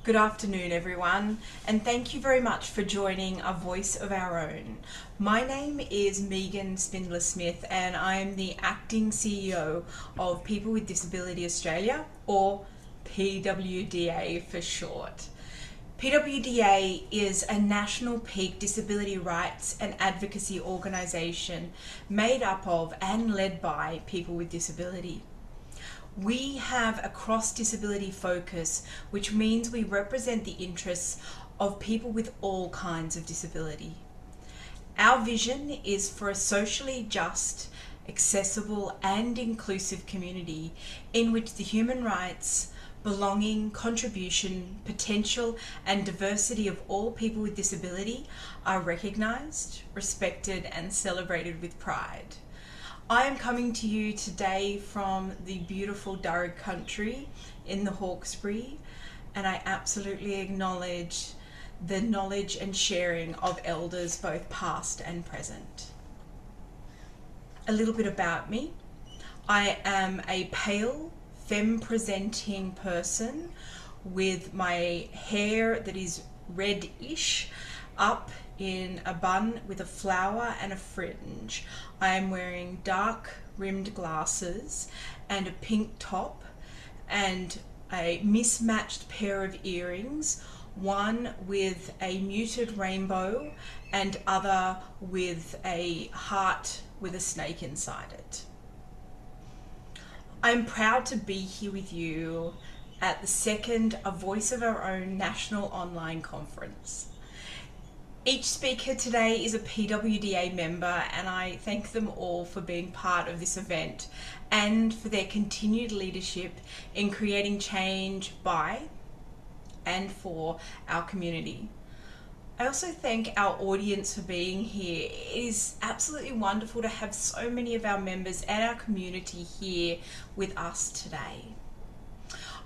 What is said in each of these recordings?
Good afternoon, everyone, and thank you very much for joining A Voice of Our Own. My name is Megan Spindler-Smith, and I am the Acting CEO of People with Disability Australia, or PWDA for short. PWDA is a national peak disability rights and advocacy organisation made up of and led by people with disability. We have a cross-disability focus, which means we represent the interests of people with all kinds of disability. Our vision is for a socially just, accessible and inclusive community in which the human rights, belonging, contribution, potential and diversity of all people with disability are recognised, respected and celebrated with pride. I am coming to you today from the beautiful Durrag country in the Hawkesbury, and I absolutely acknowledge the knowledge and sharing of elders both past and present. A little bit about me. I am a pale, femme-presenting person with my hair that is reddish up in a bun with a flower and a fringe. I am wearing dark rimmed glasses and a pink top and a mismatched pair of earrings, one with a muted rainbow and other with a heart with a snake inside it. I'm proud to be here with you at the second A Voice of Our Own National Online Conference. Each speaker today is a PWDA member, and I thank them all for being part of this event and for their continued leadership in creating change by and for our community. I also thank our audience for being here. It is absolutely wonderful to have so many of our members and our community here with us today.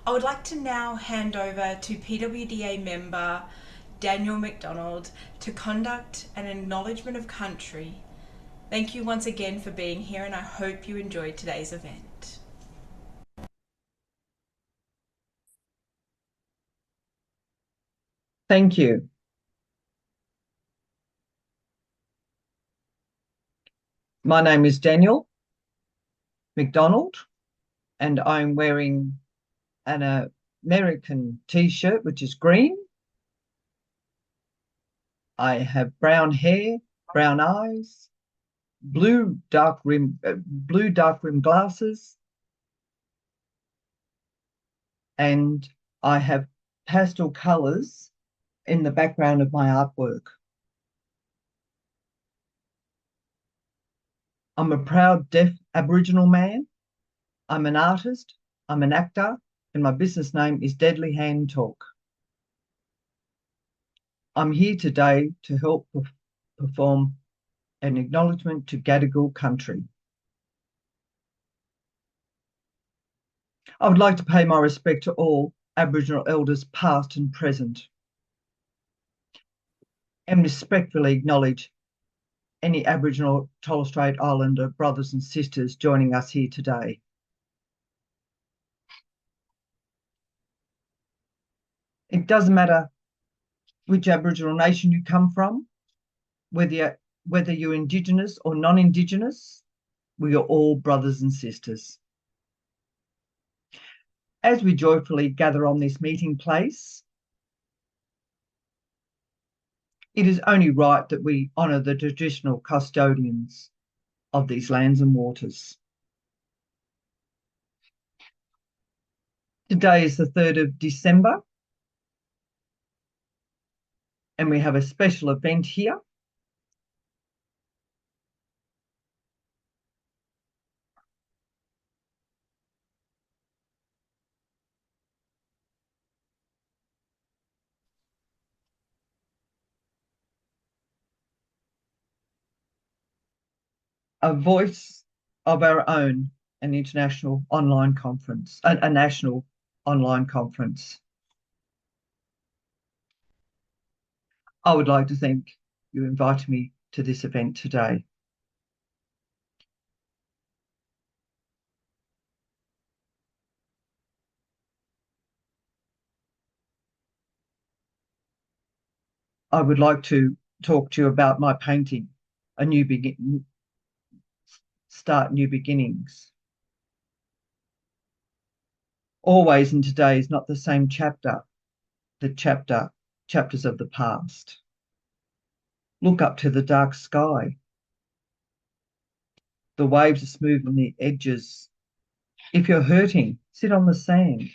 I would like to now hand over to PWDA member Daniel McDonald to conduct an acknowledgement of country. Thank you once again for being here, and I hope you enjoyed today's event. Thank you. My name is Daniel McDonald, and I'm wearing an American t-shirt, which is green. I have brown hair, brown eyes, blue dark rim glasses, and I have pastel colours in the background of my artwork. I'm a proud deaf Aboriginal man. I'm an artist, I'm an actor, and my business name is Deadly Hand Talk. I'm here today to help perform an acknowledgement to Gadigal country. I would like to pay my respect to all Aboriginal elders past and present, and respectfully acknowledge any Aboriginal Torres Strait Islander brothers and sisters joining us here today. It doesn't matter which Aboriginal nation you come from, whether you're Indigenous or non-Indigenous, we are all brothers and sisters. As we joyfully gather on this meeting place, it is only right that we honour the traditional custodians of these lands and waters. Today is the 3rd of December, and we have a special event here. A Voice of Our Own, an international online conference, a national online conference. I would like to thank you inviting me to this event today. I would like to talk to you about my painting, A New Begin Start New Beginnings. Always and today is not the same chapter, chapters of the past. Look up to the dark sky. The waves are smooth on the edges. If you're hurting, sit on the sand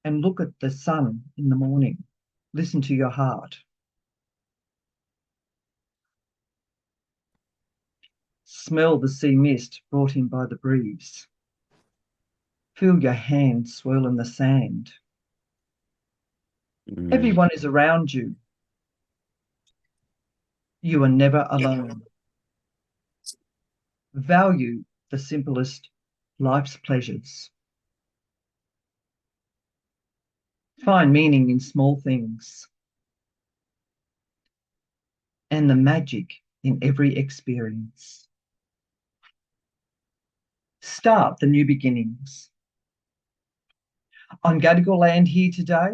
and look at the sun in the morning. Listen to your heart. Smell the sea mist brought in by the breeze. Feel your hands swirl in the sand. Everyone is around you. You are never alone. Value the simplest life's pleasures. Find meaning in small things and the magic in every experience. Start the new beginnings. On Gadigal land here today,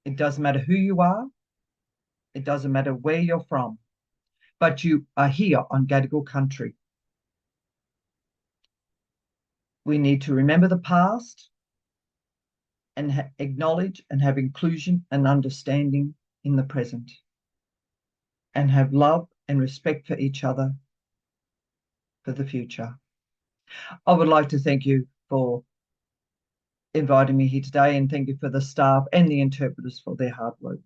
it doesn't matter who you are, it doesn't matter where you're from, but you are here on Gadigal country. We need to remember the past and acknowledge and have inclusion and understanding in the present, and have love and respect for each other for the future. I would like to thank you for inviting me here today, and thank you for the staff and the interpreters for their hard work.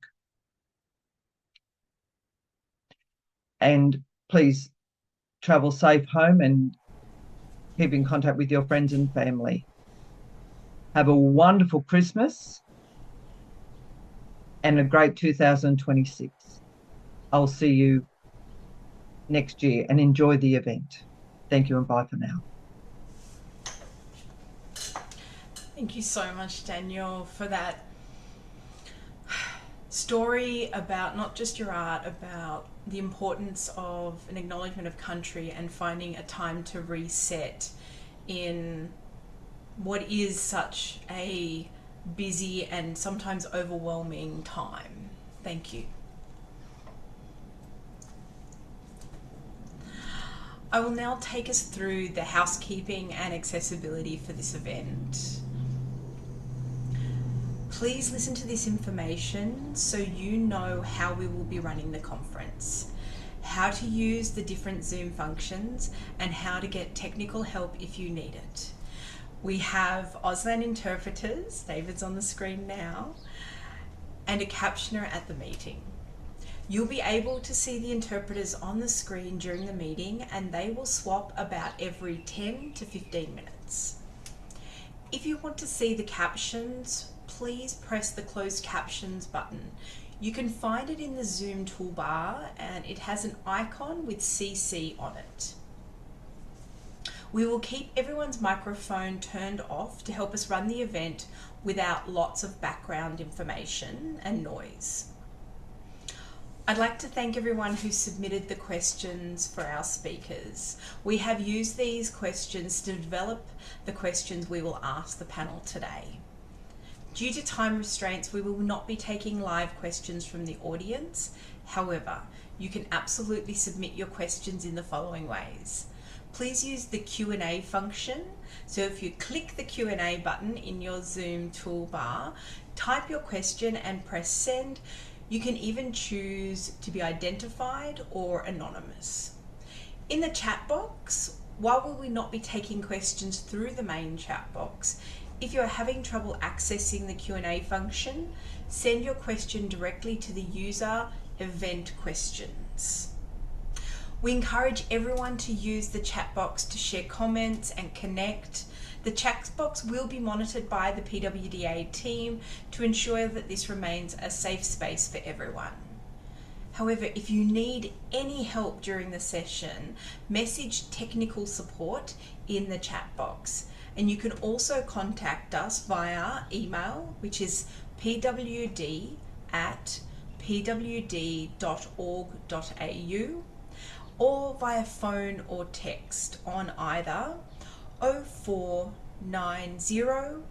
And please travel safe home and keep in contact with your friends and family. Have a wonderful Christmas and a great 2026. I'll see you next year and enjoy the event. Thank you and bye for now. Thank you so much, Daniel, for that story about not just your art, about the importance of an acknowledgement of country and finding a time to reset in what is such a busy and sometimes overwhelming time. Thank you. I will now take us through the housekeeping and accessibility for this event. Please listen to this information so you know how we will be running the conference, how to use the different Zoom functions, and how to get technical help if you need it. We have Auslan interpreters, David's on the screen now, and a captioner at the meeting. You'll be able to see the interpreters on the screen during the meeting, and they will swap about every 10 to 15 minutes. If you want to see the captions, please press the closed captions button. You can find it in the Zoom toolbar, and it has an icon with CC on it. We will keep everyone's microphone turned off to help us run the event without lots of background information and noise. I'd like to thank everyone who submitted the questions for our speakers. We have used these questions to develop the questions we will ask the panel today. Due to time restraints, we will not be taking live questions from the audience. However, you can absolutely submit your questions in the following ways. Please use the Q&A function. So if you click the Q&A button in your Zoom toolbar, type your question and press send. You can even choose to be identified or anonymous. In the chat box, while we will not be taking questions through the main chat box, if you're having trouble accessing the Q&A function, send your question directly to the user event questions. We encourage everyone to use the chat box to share comments and connect. The chat box will be monitored by the PWDA team to ensure that this remains a safe space for everyone. However, if you need any help during the session, message technical support in the chat box. And you can also contact us via email, which is pwd@pwd.org.au, or via phone or text on either 0490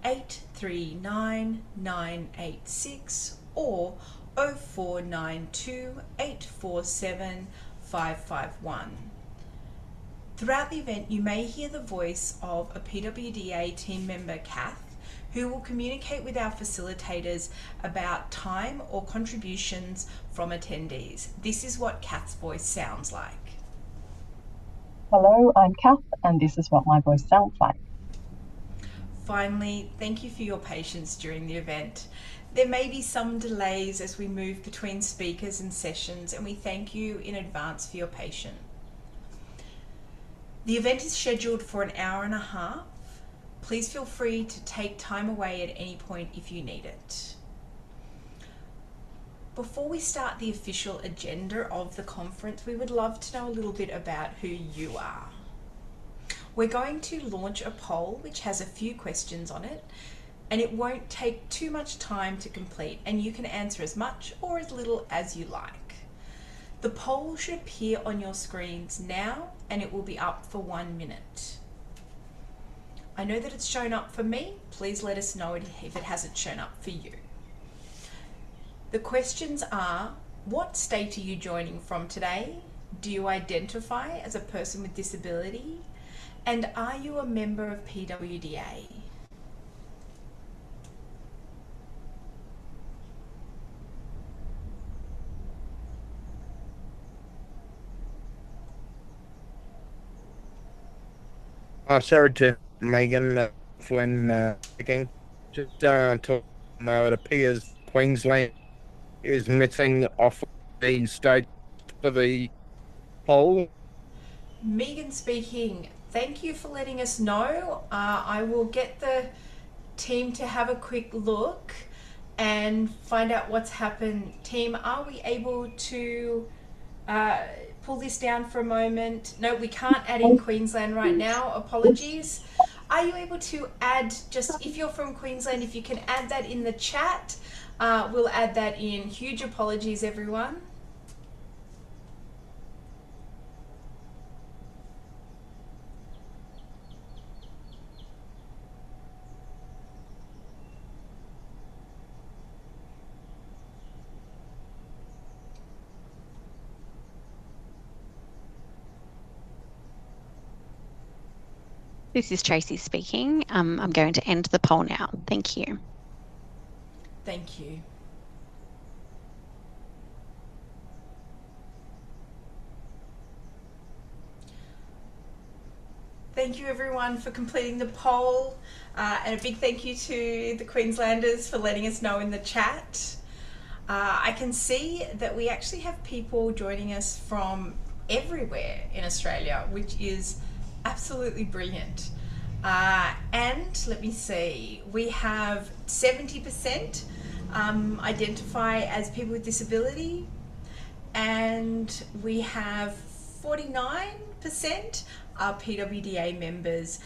839 986 or 0492 847 551. Throughout the event, you may hear the voice of a PWDA team member, Kath, who will communicate with our facilitators about time or contributions from attendees. This is what Kath's voice sounds like. Hello, I'm Kath, and this is what my voice sounds like. Finally, thank you for your patience during the event. There may be some delays as we move between speakers and sessions, and we thank you in advance for your patience. The event is scheduled for an hour and a half. Please feel free to take time away at any point if you need it. Before we start the official agenda of the conference, we would love to know a little bit about who you are. We're going to launch a poll which has a few questions on it, and it won't take too much time to complete, and you can answer as much or as little as you like. The poll should appear on your screens now, and it will be up for 1 minute. I know that it's shown up for me. Please let us know if it hasn't shown up for you. The questions are: what state are you joining from today? Do you identify as a person with disability? And are you a member of PWDA? Sorry to Megan when again, just talking it appears Queensland is missing off the state for the poll. Megan speaking. Thank you for letting us know. I will get the team to have a quick look and find out what's happened. Team, are we able to pull this down for a moment? No, we can't add in Queensland right now. Apologies. Are you able to add, just if you're from Queensland, if you can add that in the chat, we'll add that in. Huge apologies, everyone. This is Tracy speaking. I'm going to end the poll now. Thank you. Thank you. Thank you everyone for completing the poll, and a big thank you to the Queenslanders for letting us know in the chat. I can see that we actually have people joining us from everywhere in Australia, which is absolutely brilliant. And let me see, we have 70% identify as people with disability, and we have 49% are PWDA members.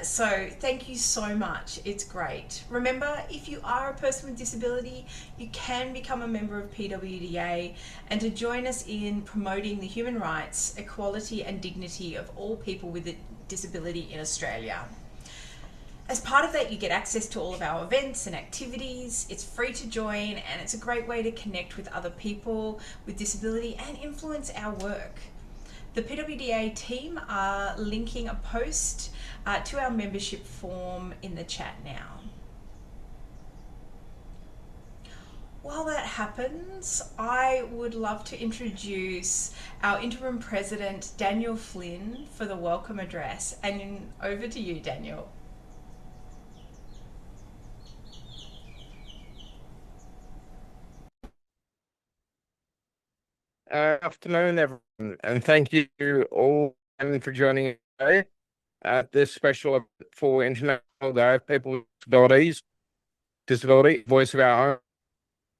So thank you so much. It's great. Remember, if you are a person with disability, you can become a member of PWDA and to join us in promoting the human rights, equality and dignity of all people with a disability in Australia. As part of that, you get access to all of our events and activities. It's free to join, and it's a great way to connect with other people with disability and influence our work. The PWDA team are linking a post to our membership form in the chat now. While that happens, I would love to introduce our interim president, Daniel Flynn, for the welcome address. And over to you, Daniel. Afternoon, everyone, and thank you all for joining us today at this special event for International Day of People with Disability, Voice of Our Own.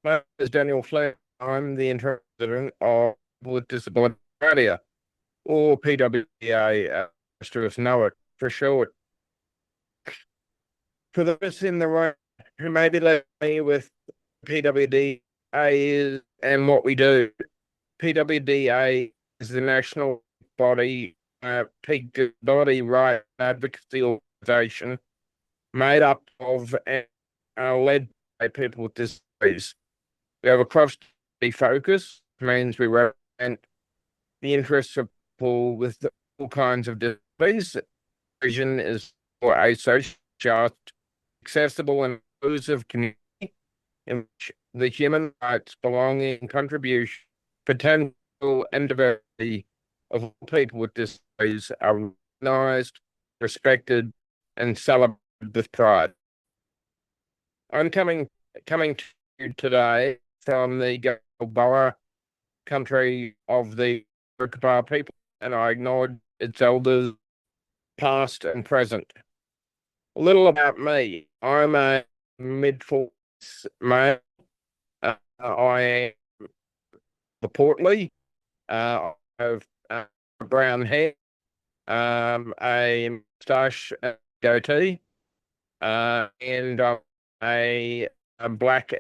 My name is Daniel Flynn. I'm the interim president of People with Disability Australia, or PWDA, as most of us know it for short. For those in the room who may be less familiar with PWDA is and what we do, PWDA is the national body, peak disability right advocacy organisation made up of and led by people with disabilities. We have a cross-study focus, which means we represent the interests of people with all kinds of disabilities. Vision is for a social, just, accessible, and inclusive community in which the human rights, belonging, contribution, potential, and diversity of all people with disabilities are recognized, respected, and celebrated with pride. I'm coming to you today from the Gullah country of the Yurika people, and I acknowledge its elders, past and present. A little about me. I'm a mid-40s male. I am portly. I have brown hair, a moustache, goatee, and a black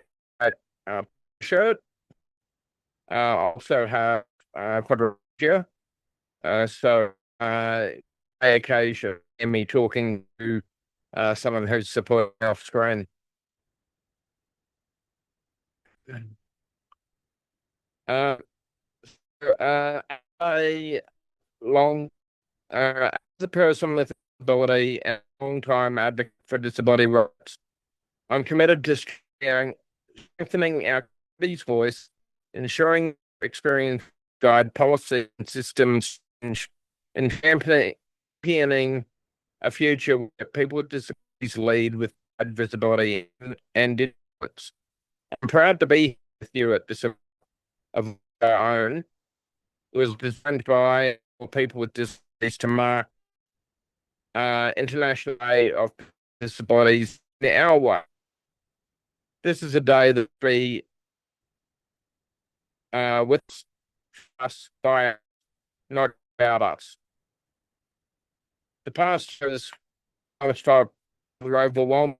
shirt. Also have quadrilogia. So I occasion in me talking to someone who's supporting off screen. Uh, I long as a person with disability and a long-time advocate for disability rights, I'm committed to strengthening our community's voice, ensuring experience guide policy and systems, and championing a future where people with disabilities lead with visibility and influence. I'm proud to be with you at this event of our own. It was designed by people with disabilities to mark International Day of Disabilities in our way. This is a day that be with us, by us, not about us. The past has we're overwhelmed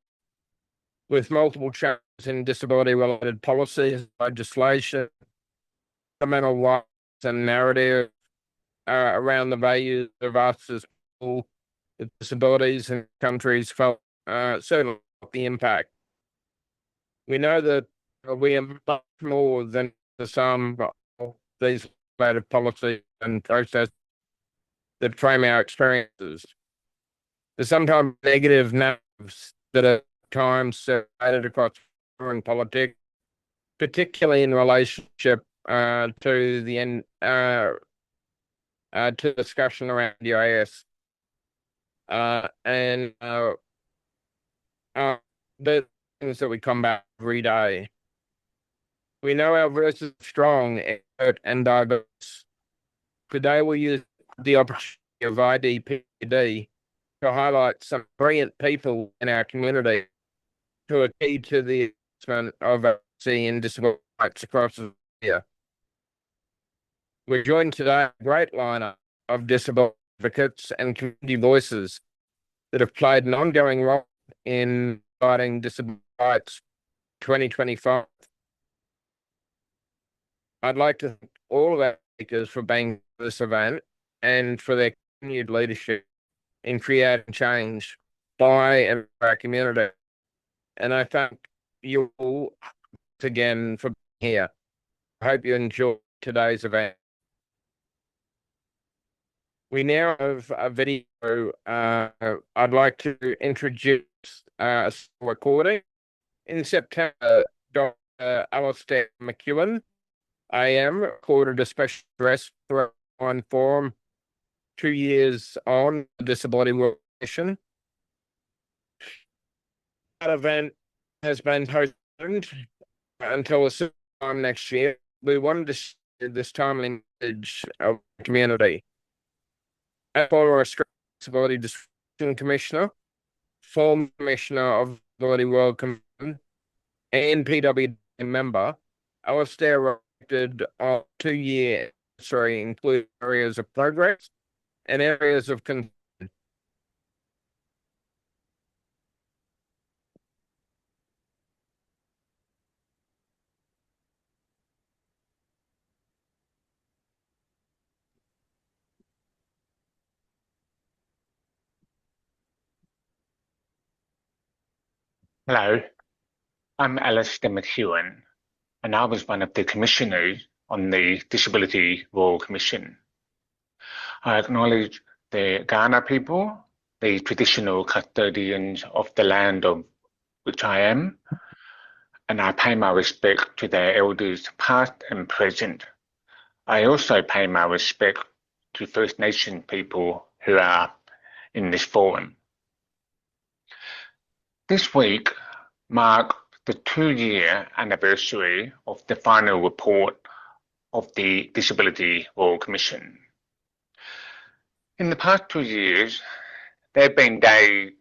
with multiple changes in disability-related policies, legislation, fundamental rights, and narrative around the values of us as people with disabilities and countries felt certainly the impact. We know that we are much more than the sum of these legislative policies and processes that frame our experiences. The sometimes negative narratives that are at times circulated across foreign politics, particularly in relationship to the end to discussion around UAS and the things that we combat every day. We know our voice is strong, alert, and diverse. Today we use the opportunity of IDPwD to highlight some brilliant people in our community who are key to the advancement of advocacy and disability rights across Australia. We're joined today a great lineup of disability advocates and community voices that have played an ongoing role in fighting disability rights 2025. I'd like to thank all of our speakers for being at this event and for their continued leadership in creating change by and for our community. And I thank you all again for being here. I hope you enjoyed today's event. We now have a video. I'd like to introduce a recording. In September, Dr. Alistair McEwen, AM, recorded a special address for on forum 2 years on disability recognition. That event has been postponed until a certain time next year. We wanted to share this timely message of the community. As former Australian Disability Discrimination Commissioner, former Commissioner of Disability World Commission, and PWD member, Alistair reflected on 2 year history, including areas of progress and areas of concern. Hello, I'm Alistair McEwen. and I was one of the commissioners on the Disability Royal Commission. I acknowledge the Kaurna people, the traditional custodians of the land of which I am, and I pay my respect to their elders past and present. I also pay my respect to First Nation people who are in this forum. This week marks the 2-year anniversary of the final report of the Disability Royal Commission. In the past 2 years, there have been days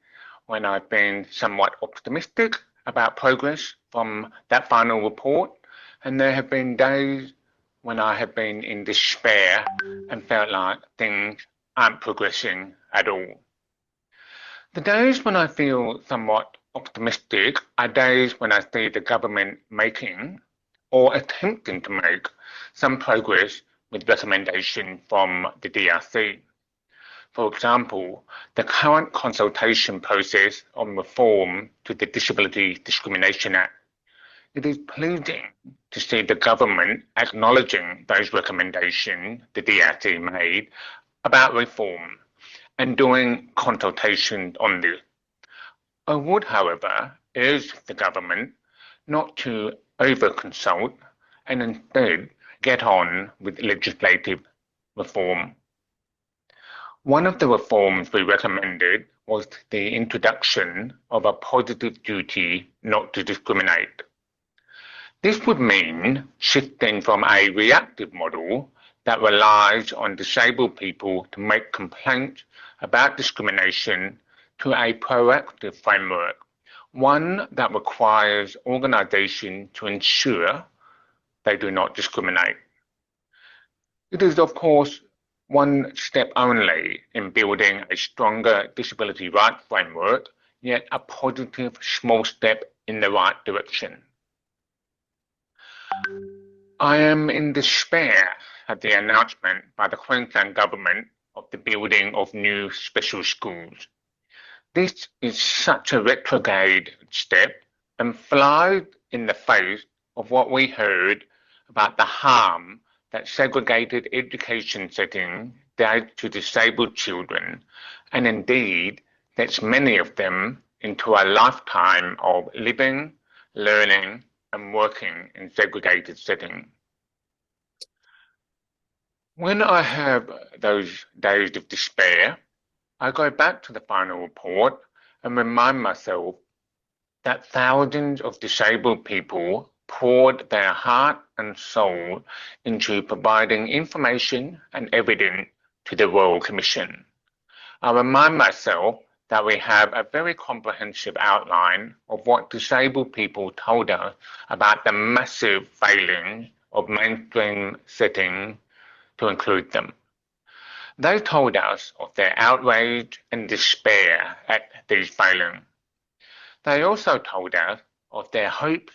when I've been somewhat optimistic about progress from that final report, and there have been days when I have been in despair and felt like things aren't progressing at all. The days when I feel somewhat optimistic are days when I see the government making or attempting to make some progress with recommendation from the DRC. For example, the current consultation process on reform to the Disability Discrimination Act. It is pleasing to see the government acknowledging those recommendations the DRC made about reform and doing consultation on this. I would, however, urge the government not to over-consult and instead get on with legislative reform. One of the reforms we recommended was the introduction of a positive duty not to discriminate. This would mean shifting from a reactive model that relies on disabled people to make complaints about discrimination to a proactive framework, one that requires organisations to ensure they do not discriminate. It is, of course, one step only in building a stronger disability rights framework, yet a positive small step in the right direction. I am in despair at the announcement by the Queensland Government of the building of new special schools. This is such a retrograde step and flies in the face of what we heard about the harm that segregated education settings does to disabled children, and indeed lets many of them into a lifetime of living, learning, and working in segregated settings. When I have those days of despair, I go back to the final report and remind myself that thousands of disabled people poured their heart and soul into providing information and evidence to the Royal Commission. I remind myself that we have a very comprehensive outline of what disabled people told us about the massive failings of mainstream settings to include them. They told us of their outrage and despair at these failings. They also told us of their hope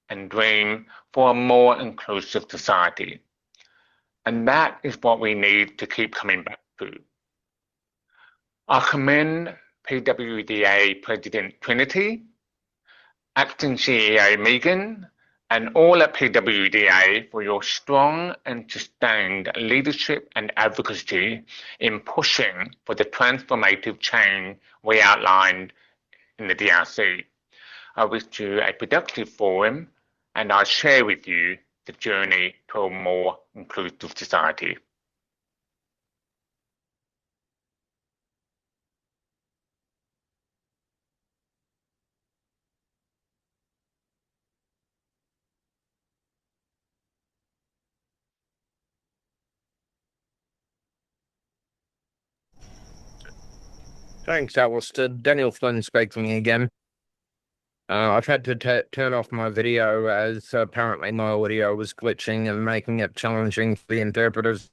and dream for a more inclusive society. And that is what we need to keep coming back to. I commend PWDA President Trinity, Acting CEO Megan, and all at PWDA for your strong and sustained leadership and advocacy in pushing for the transformative change we outlined in the DRC. I wish you a productive forum, and I share with you the journey to a more inclusive society. Thanks, Alistair. Daniel Flynn speaking again. I've had to turn off my video as apparently my audio was glitching and making it challenging for the interpreters.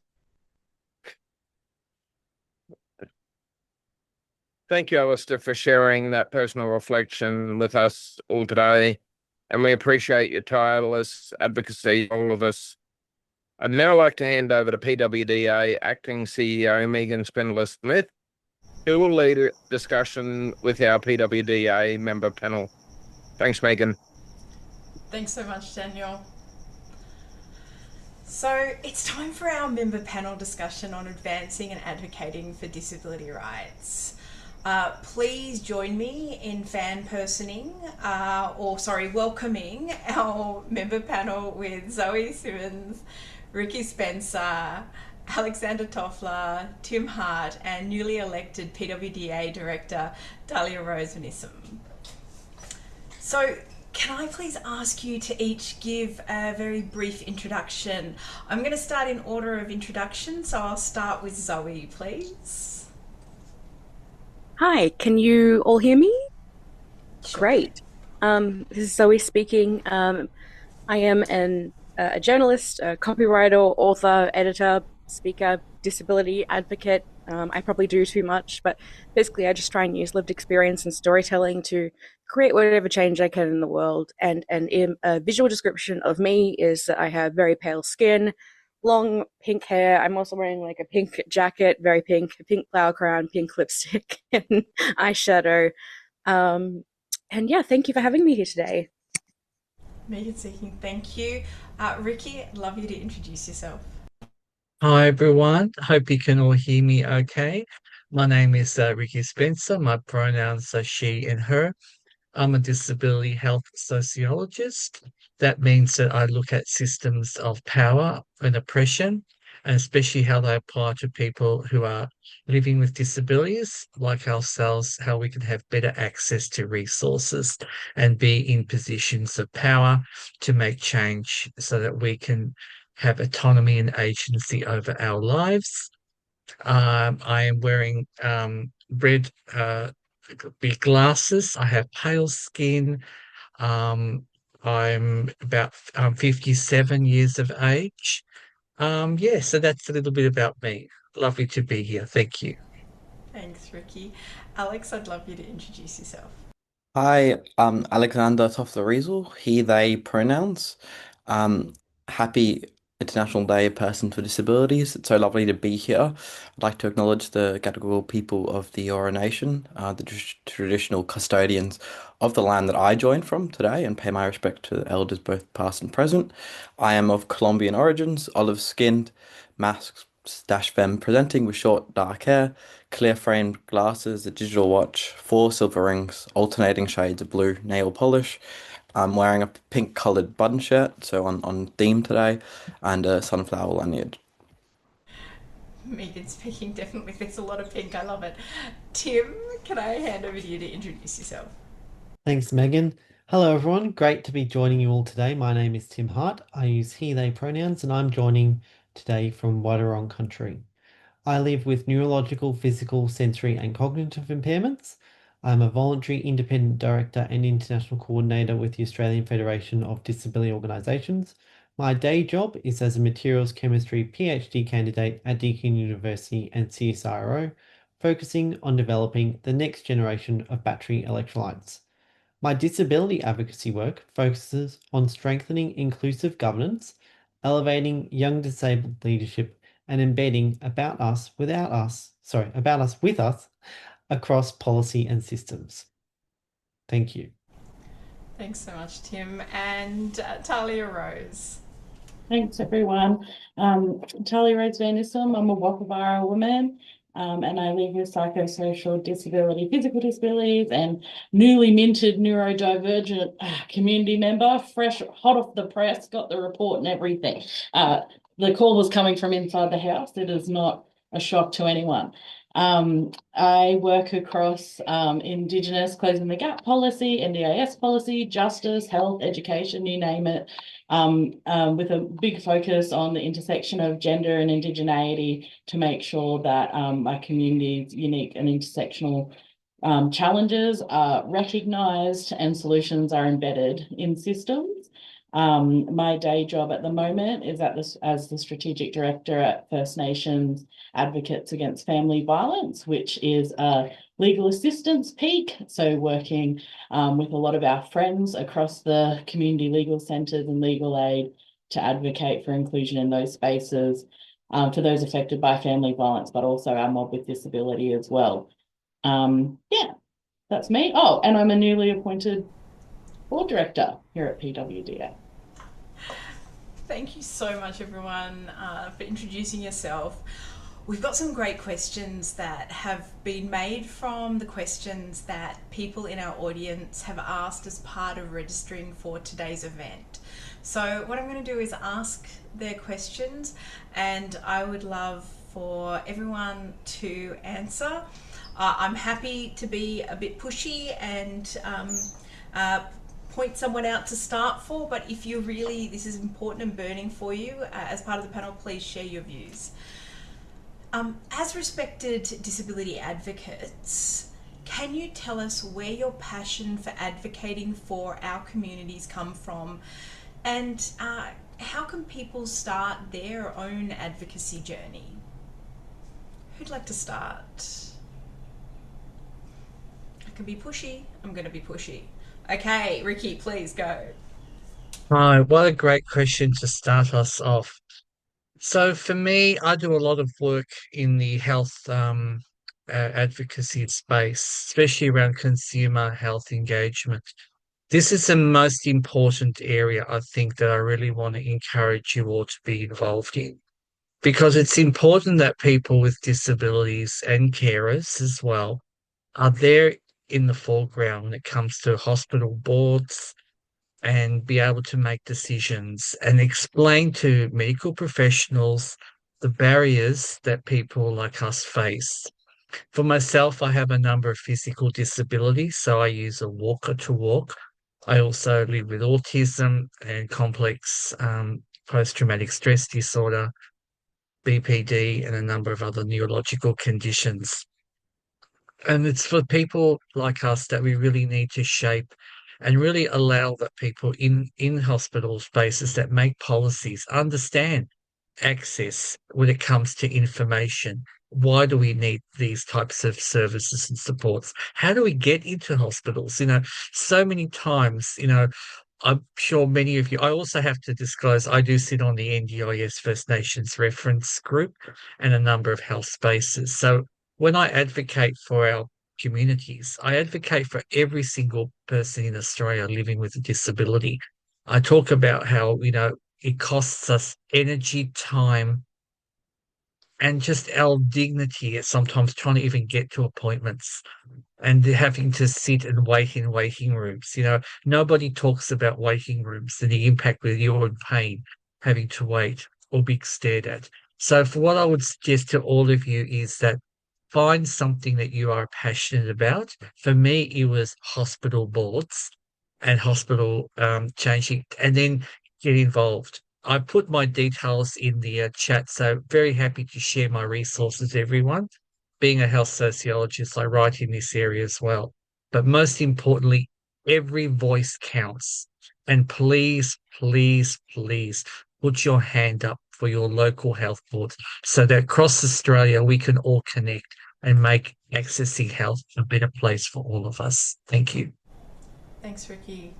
Thank you, Alistair, for sharing that personal reflection with us all today, and we appreciate your tireless advocacy, all of us. I'd now like to hand over to PWDA Acting CEO Megan Spindler-Smith, who will lead a discussion with our PWDA member panel. Thanks, Megan. Thanks so much, Daniel. So it's time for our member panel discussion on advancing and advocating for disability rights. Please join me in welcoming our member panel with Zoe Simmons, Ricky Spencer, Alexander Toffler, Tim Hart, and newly elected PWDA Director Dahlia Rose Vanissum. So, can I please ask you to each give a very brief introduction? I'm going to start in order of introduction, so I'll start with Zoe, please. Hi, can you all hear me? Sure. Great. This is Zoe speaking. I am a journalist, a copywriter, author, editor, speaker, disability advocate. I probably do too much, but basically I just try and use lived experience and storytelling to create whatever change I can in the world. And a visual description of me is that I have very pale skin, long pink hair. I'm also wearing like a pink jacket, very pink, a pink flower crown, pink lipstick, and eyeshadow. And yeah, thank you for having me here today. Megan speaking, thank you. Ricky, I'd love you to introduce yourself. Hi everyone, hope you can all hear me okay. My name is Ricky Spencer. My pronouns are she and her. I'm a disability health sociologist. That means that I look at systems of power and oppression, and especially how they apply to people who are living with disabilities like ourselves, how we can have better access to resources and be in positions of power to make change so that we can have autonomy and agency over our lives. I am wearing red big glasses. I have pale skin. Um, I'm about 57 years of age. Yeah, so that's a little bit about me. Lovely to be here. Thank you. Thanks, Ricky. Alex, I'd love you to introduce yourself. Hi, I'm Alexander Toffler-Riesel, he, they pronouns. Um, Happy International Day of Persons with Disabilities. It's so lovely to be here. I'd like to acknowledge the Gadigal people of the Eora Nation, the traditional custodians of the land that I joined from today, and pay my respect to the elders both past and present. I am of Colombian origins, olive-skinned, masked dash femme presenting with short dark hair, clear framed glasses, a digital watch, four silver rings, alternating shades of blue nail polish. I'm wearing a pink coloured button shirt, so on theme today, and a sunflower lanyard. Megan speaking, definitely there's a lot of pink, I love it. Tim, can I hand over to you to introduce yourself? Thanks, Megan. Hello, everyone. Great to be joining you all today. My name is Tim Hart. I use he, they pronouns, and I'm joining today from Wadawurrung country. I live with neurological, physical, sensory, and cognitive impairments. I'm a voluntary independent director and international coordinator with the Australian Federation of Disability Organisations. My day job is as a materials chemistry PhD candidate at Deakin University and CSIRO, focusing on developing the next generation of battery electrolytes. My disability advocacy work focuses on strengthening inclusive governance, elevating young disabled leadership, and embedding about us with us across policy and systems. Thank you. Thanks so much, Tim. And Talia Rose. Thanks, everyone. Talia Rose Vanissum, I'm a Wopabara woman, and I live with psychosocial disability, physical disabilities, and newly minted neurodivergent community member, fresh, hot off the press, got the report and everything. The call was coming from inside the house. It is not a shock to anyone. I work across Indigenous Closing the Gap policy, NDIS policy, justice, health, education, you name it, with a big focus on the intersection of gender and indigeneity to make sure that my community's unique and intersectional challenges are recognised and solutions are embedded in systems. My day job at the moment is as the strategic director at First Nations Advocates Against Family Violence, which is a legal assistance peak. So working with a lot of our friends across the community legal centres and legal aid to advocate for inclusion in those spaces for those affected by family violence, but also our mob with disability as well. Yeah, that's me. Oh, and I'm a newly appointed board director here at PWDA. Thank you so much, everyone, for introducing yourself. We've got some great questions that have been made from the questions that people in our audience have asked as part of registering for today's event. So what I'm going to do is ask their questions, and I would love for everyone to answer. I'm happy to be a bit pushy and point someone out to start for, but if you really, this is important and burning for you as part of the panel, please share your views. As respected disability advocates, can you tell us where your passion for advocating for our communities come from, and how can people start their own advocacy journey? Who'd like to start? I can be pushy. I'm going to be pushy. Okay, Ricky, please go. Hi, what a great question to start us off. So for me, I do a lot of work in the health advocacy space, especially around consumer health engagement. This is the most important area I think that I really want to encourage you all to be involved in, because it's important that people with disabilities and carers as well are there in the foreground when it comes to hospital boards and be able to make decisions and explain to medical professionals the barriers that people like us face. For myself, I have a number of physical disabilities, so I use a walker to walk. I also live with autism and complex post-traumatic stress disorder, BPD, and a number of other neurological conditions. And it's for people like us that we really need to shape and really allow that people in hospital spaces that make policies understand access when it comes to information. Why do we need these types of services and supports? How do we get into hospitals? So many times, I'm sure many of you, I also have to disclose, I do sit on the NDIS First Nations reference group and a number of health spaces. So when I advocate for our communities, I advocate for every single person in Australia living with a disability. I talk about how, it costs us energy, time, and just our dignity at sometimes trying to even get to appointments and having to sit and wait in waiting rooms. Nobody talks about waiting rooms and the impact with you're in pain, having to wait or be stared at. So for what I would suggest to all of you is that find something that you are passionate about. For me, it was hospital boards and hospital changing, and then get involved. I put my details in the chat, so very happy to share my resources, everyone. Being a health sociologist, I write in this area as well. But most importantly, every voice counts. And please, please, please put your hand up for your local health board so that across Australia we can all connect and make accessing health a better place for all of us. Thank you. Thanks, Ricky.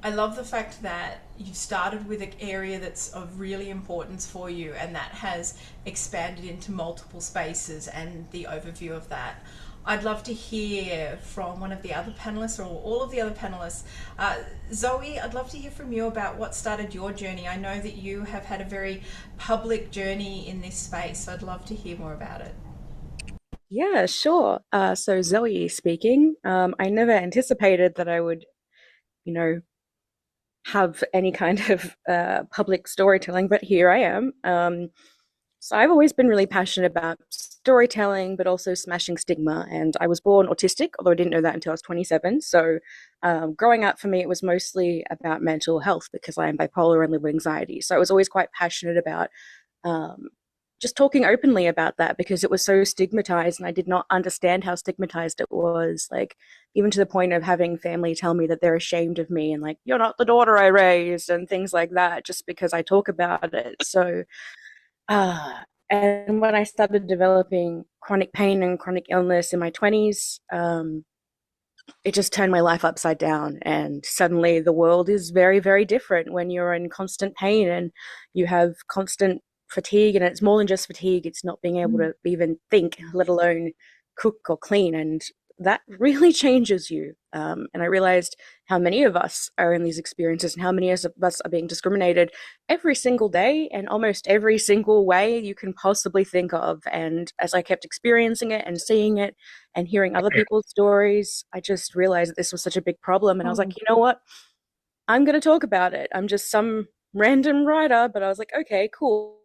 I love the fact that you've started with an area that's of really importance for you and that has expanded into multiple spaces and the overview of that. I'd love to hear from one of the other panelists or all of the other panelists. Zoe, I'd love to hear from you about what started your journey. I know that you have had a very public journey in this space, so I'd love to hear more about it. Yeah, sure. So Zoe speaking. I never anticipated that I would, have any kind of public storytelling, but here I am. So I've always been really passionate about storytelling, but also smashing stigma. And I was born autistic, although I didn't know that until I was 27. So growing up for me, it was mostly about mental health because I am bipolar and live with anxiety. So I was always quite passionate about just talking openly about that because it was so stigmatized and I did not understand how stigmatized it was, like even to the point of having family tell me that they're ashamed of me and like, you're not the daughter I raised and things like that just because I talk about it. So and when I started developing chronic pain and chronic illness in my 20s, it just turned my life upside down. And suddenly the world is very, very different when you're in constant pain and you have constant fatigue. And it's more than just fatigue. It's not being able to even think, let alone cook or clean. And that really changes you. And I realized how many of us are in these experiences and how many of us are being discriminated every single day and almost every single way you can possibly think of. And as I kept experiencing it and seeing it and hearing other people's stories, I just realized that this was such a big problem. And I was like, you know what? I'm going to talk about it. I'm just some random writer, but I was like, okay, cool.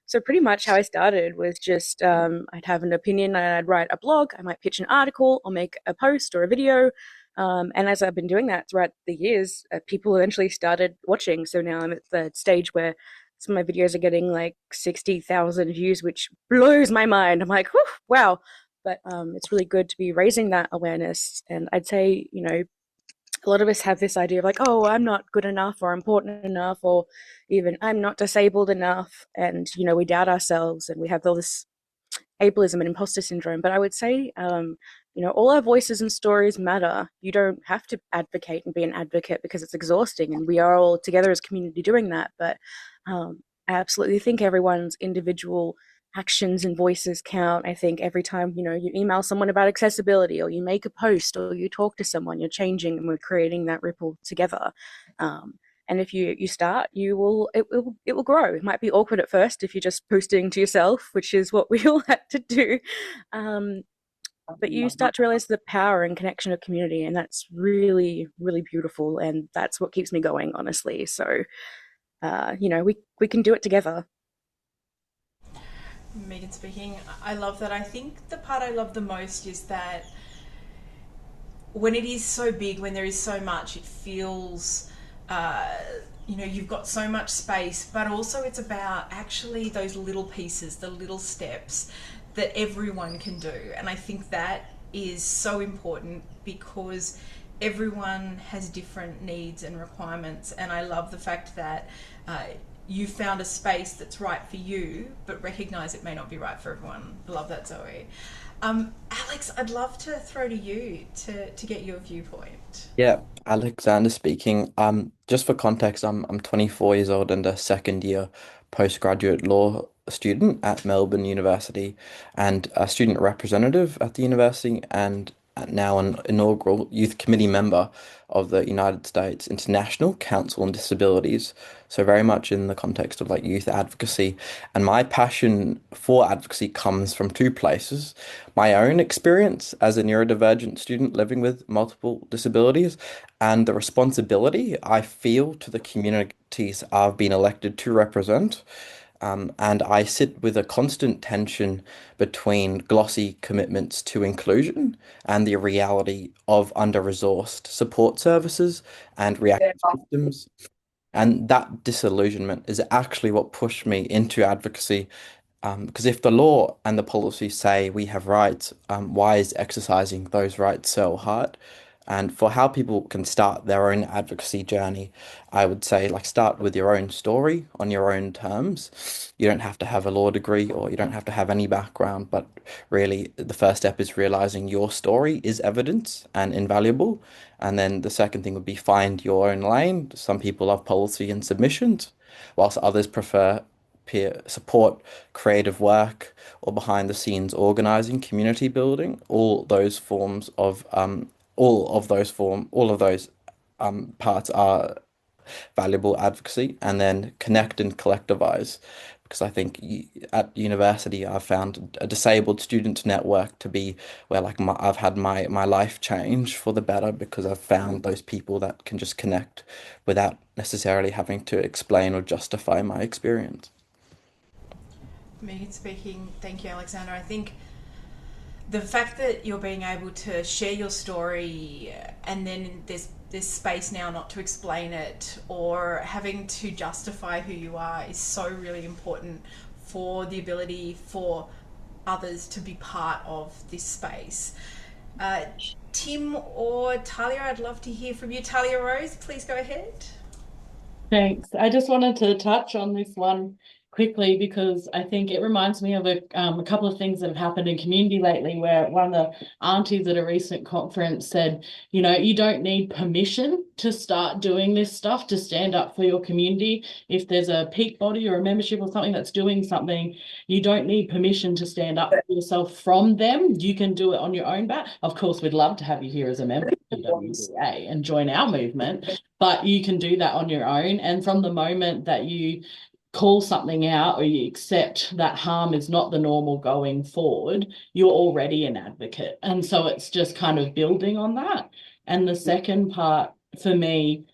So pretty much how I started was just I'd have an opinion and I'd write a blog. I might pitch an article or make a post or a video. And as I've been doing that throughout the years, people eventually started watching. So now I'm at the stage where some of my videos are getting like 60,000 views, which blows my mind. I'm like, whew, wow. But it's really good to be raising that awareness. And I'd say, you know, a lot of us have this idea of like, oh, I'm not good enough or important enough, or even I'm not disabled enough. And, you know, we doubt ourselves and we have all this ableism and imposter syndrome. But I would say, you know, all our voices and stories matter. You don't have to advocate and be an advocate because it's exhausting. And we are all together as a community doing that. But I absolutely think everyone's individual actions and voices count. I think every time, you know, you email someone about accessibility or you make a post or you talk to someone, you're changing and we're creating that ripple together. And if you start, it will grow. It might be awkward at first if you're just posting to yourself, which is what we all had to do. But you start to realize the power and connection of community, and that's really, really beautiful. And that's what keeps me going, honestly. So, you know, we can do it together. Megan speaking. I love that. I think the part I love the most is that when it is so big, when there is so much, it feels, you know, you've got so much space, but also it's about actually those little pieces, the little steps that everyone can do. And I think that is so important because everyone has different needs and requirements. And I love the fact that you found a space that's right for you, but recognize it may not be right for everyone. I love that, Zoe. Alex, I'd love to throw to you to get your viewpoint. Yeah, Alexander speaking. Just for context, I'm 24 years old and a second year postgraduate law student at Melbourne University and a student representative at the university and now an inaugural youth committee member of the United States International Council on Disabilities. So very much in the context of like youth advocacy. And my passion for advocacy comes from two places. My own experience as a neurodivergent student living with multiple disabilities and the responsibility I feel to the communities I've been elected to represent. And I sit with a constant tension between glossy commitments to inclusion and the reality of under-resourced support services and reactive systems. And that disillusionment is actually what pushed me into advocacy. Because if the law and the policy say we have rights, why is exercising those rights so hard? And for how people can start their own advocacy journey, I would say like start with your own story on your own terms. You don't have to have a law degree or you don't have to have any background, but really the first step is realizing your story is evidence and invaluable. And then the second thing would be find your own lane. Some people love policy and submissions, whilst others prefer peer support, creative work, or behind the scenes organizing, community building. All of those parts are valuable advocacy, and then connect and collectivize. Because I think at university, I've found a disabled student network to be where like I've had my life change for the better because I've found those people that can just connect without necessarily having to explain or justify my experience. Megan speaking. Thank you, Alexander. I think the fact that you're being able to share your story and then there's this space now not to explain it or having to justify who you are is so really important for the ability for others to be part of this space. Tim or Talia, I'd love to hear from you. Talia Rose, please go ahead. Thanks. I just wanted to touch on this one quickly because I think it reminds me of a couple of things that have happened in community lately, where one of the aunties at a recent conference said, you know, you don't need permission to start doing this stuff, to stand up for your community. If there's a peak body or a membership or something that's doing something, you don't need permission to stand up for yourself from them. You can do it on your own back. Of course, we'd love to have you here as a member of PWDA and join our movement, but you can do that on your own. And from the moment that you call something out or you accept that harm is not the normal going forward, you're already an advocate. And so it's just kind of building on that. And the second part for me,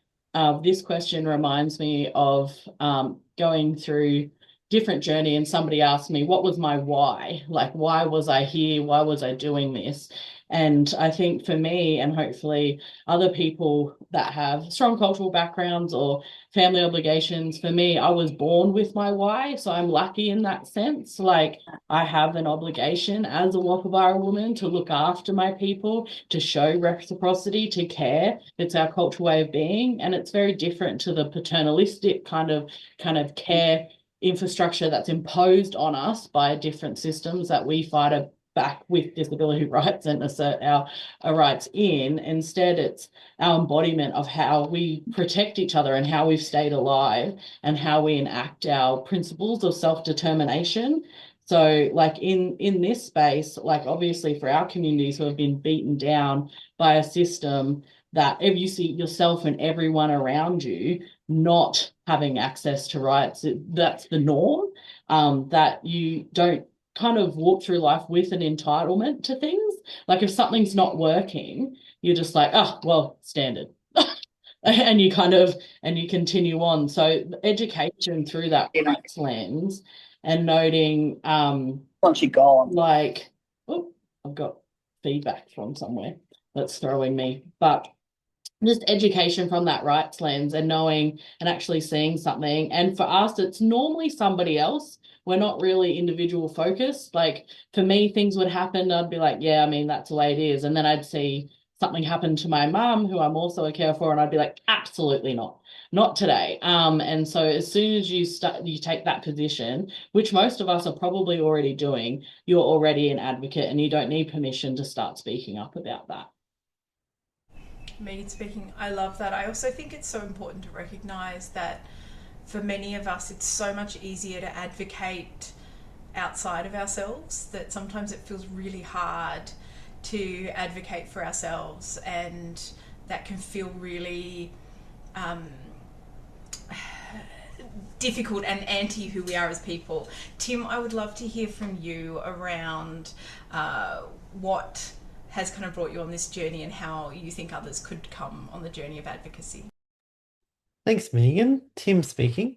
this question reminds me of going through different journey, and somebody asked me, what was my why? Like, why was I here? Why was I doing this? And I think for me, and hopefully other people that have strong cultural backgrounds or family obligations, for me, I was born with my why. So I'm lucky in that sense. Like, I have an obligation as a Wopabara woman to look after my people, to show reciprocity, to care. It's our cultural way of being. And it's very different to the paternalistic kind of care infrastructure that's imposed on us by different systems that we fight back with disability rights and assert our rights in. Instead, it's our embodiment of how we protect each other and how we've stayed alive and how we enact our principles of self-determination. So like in this space, like obviously for our communities who have been beaten down by a system that if you see yourself and everyone around you not having access to rights, that's the norm, that you don't kind of walk through life with an entitlement to things. Like if something's not working, you're just like, oh, well, standard. And you continue on. So education through that rights lens and noting Once you go on. like, oh, I've got feedback from somewhere that's throwing me. But just education from that rights lens and knowing and actually seeing something. And for us, it's normally somebody else. We're not really individual focused. Like for me, things would happen. I'd be like, yeah, I mean, that's the way it is. And then I'd see something happen to my mum, who I'm also a carer for, and I'd be like, absolutely not today. And so as soon as you take that position, which most of us are probably already doing, you're already an advocate and you don't need permission to start speaking up about that. Megan speaking. I love that. I also think it's so important to recognise that for many of us, it's so much easier to advocate outside of ourselves, that sometimes it feels really hard to advocate for ourselves, and that can feel really difficult and anti who we are as people. Tim, I would love to hear from you around what has kind of brought you on this journey and how you think others could come on the journey of advocacy. Thanks, Megan. Tim speaking.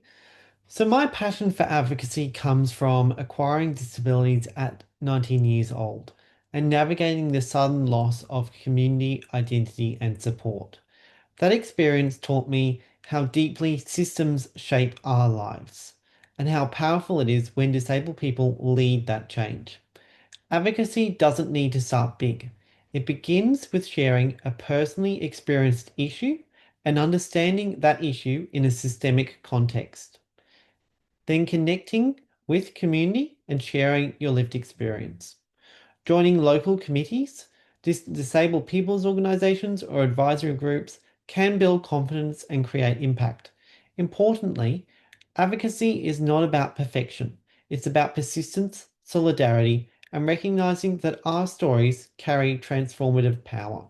So my passion for advocacy comes from acquiring disabilities at 19 years old and navigating the sudden loss of community identity and support. That experience taught me how deeply systems shape our lives and how powerful it is when disabled people lead that change. Advocacy doesn't need to start big. It begins with sharing a personally experienced issue and understanding that issue in a systemic context. Then connecting with community and sharing your lived experience. Joining local committees, disabled people's organisations or advisory groups can build confidence and create impact. Importantly, advocacy is not about perfection. It's about persistence, solidarity, and recognising that our stories carry transformative power.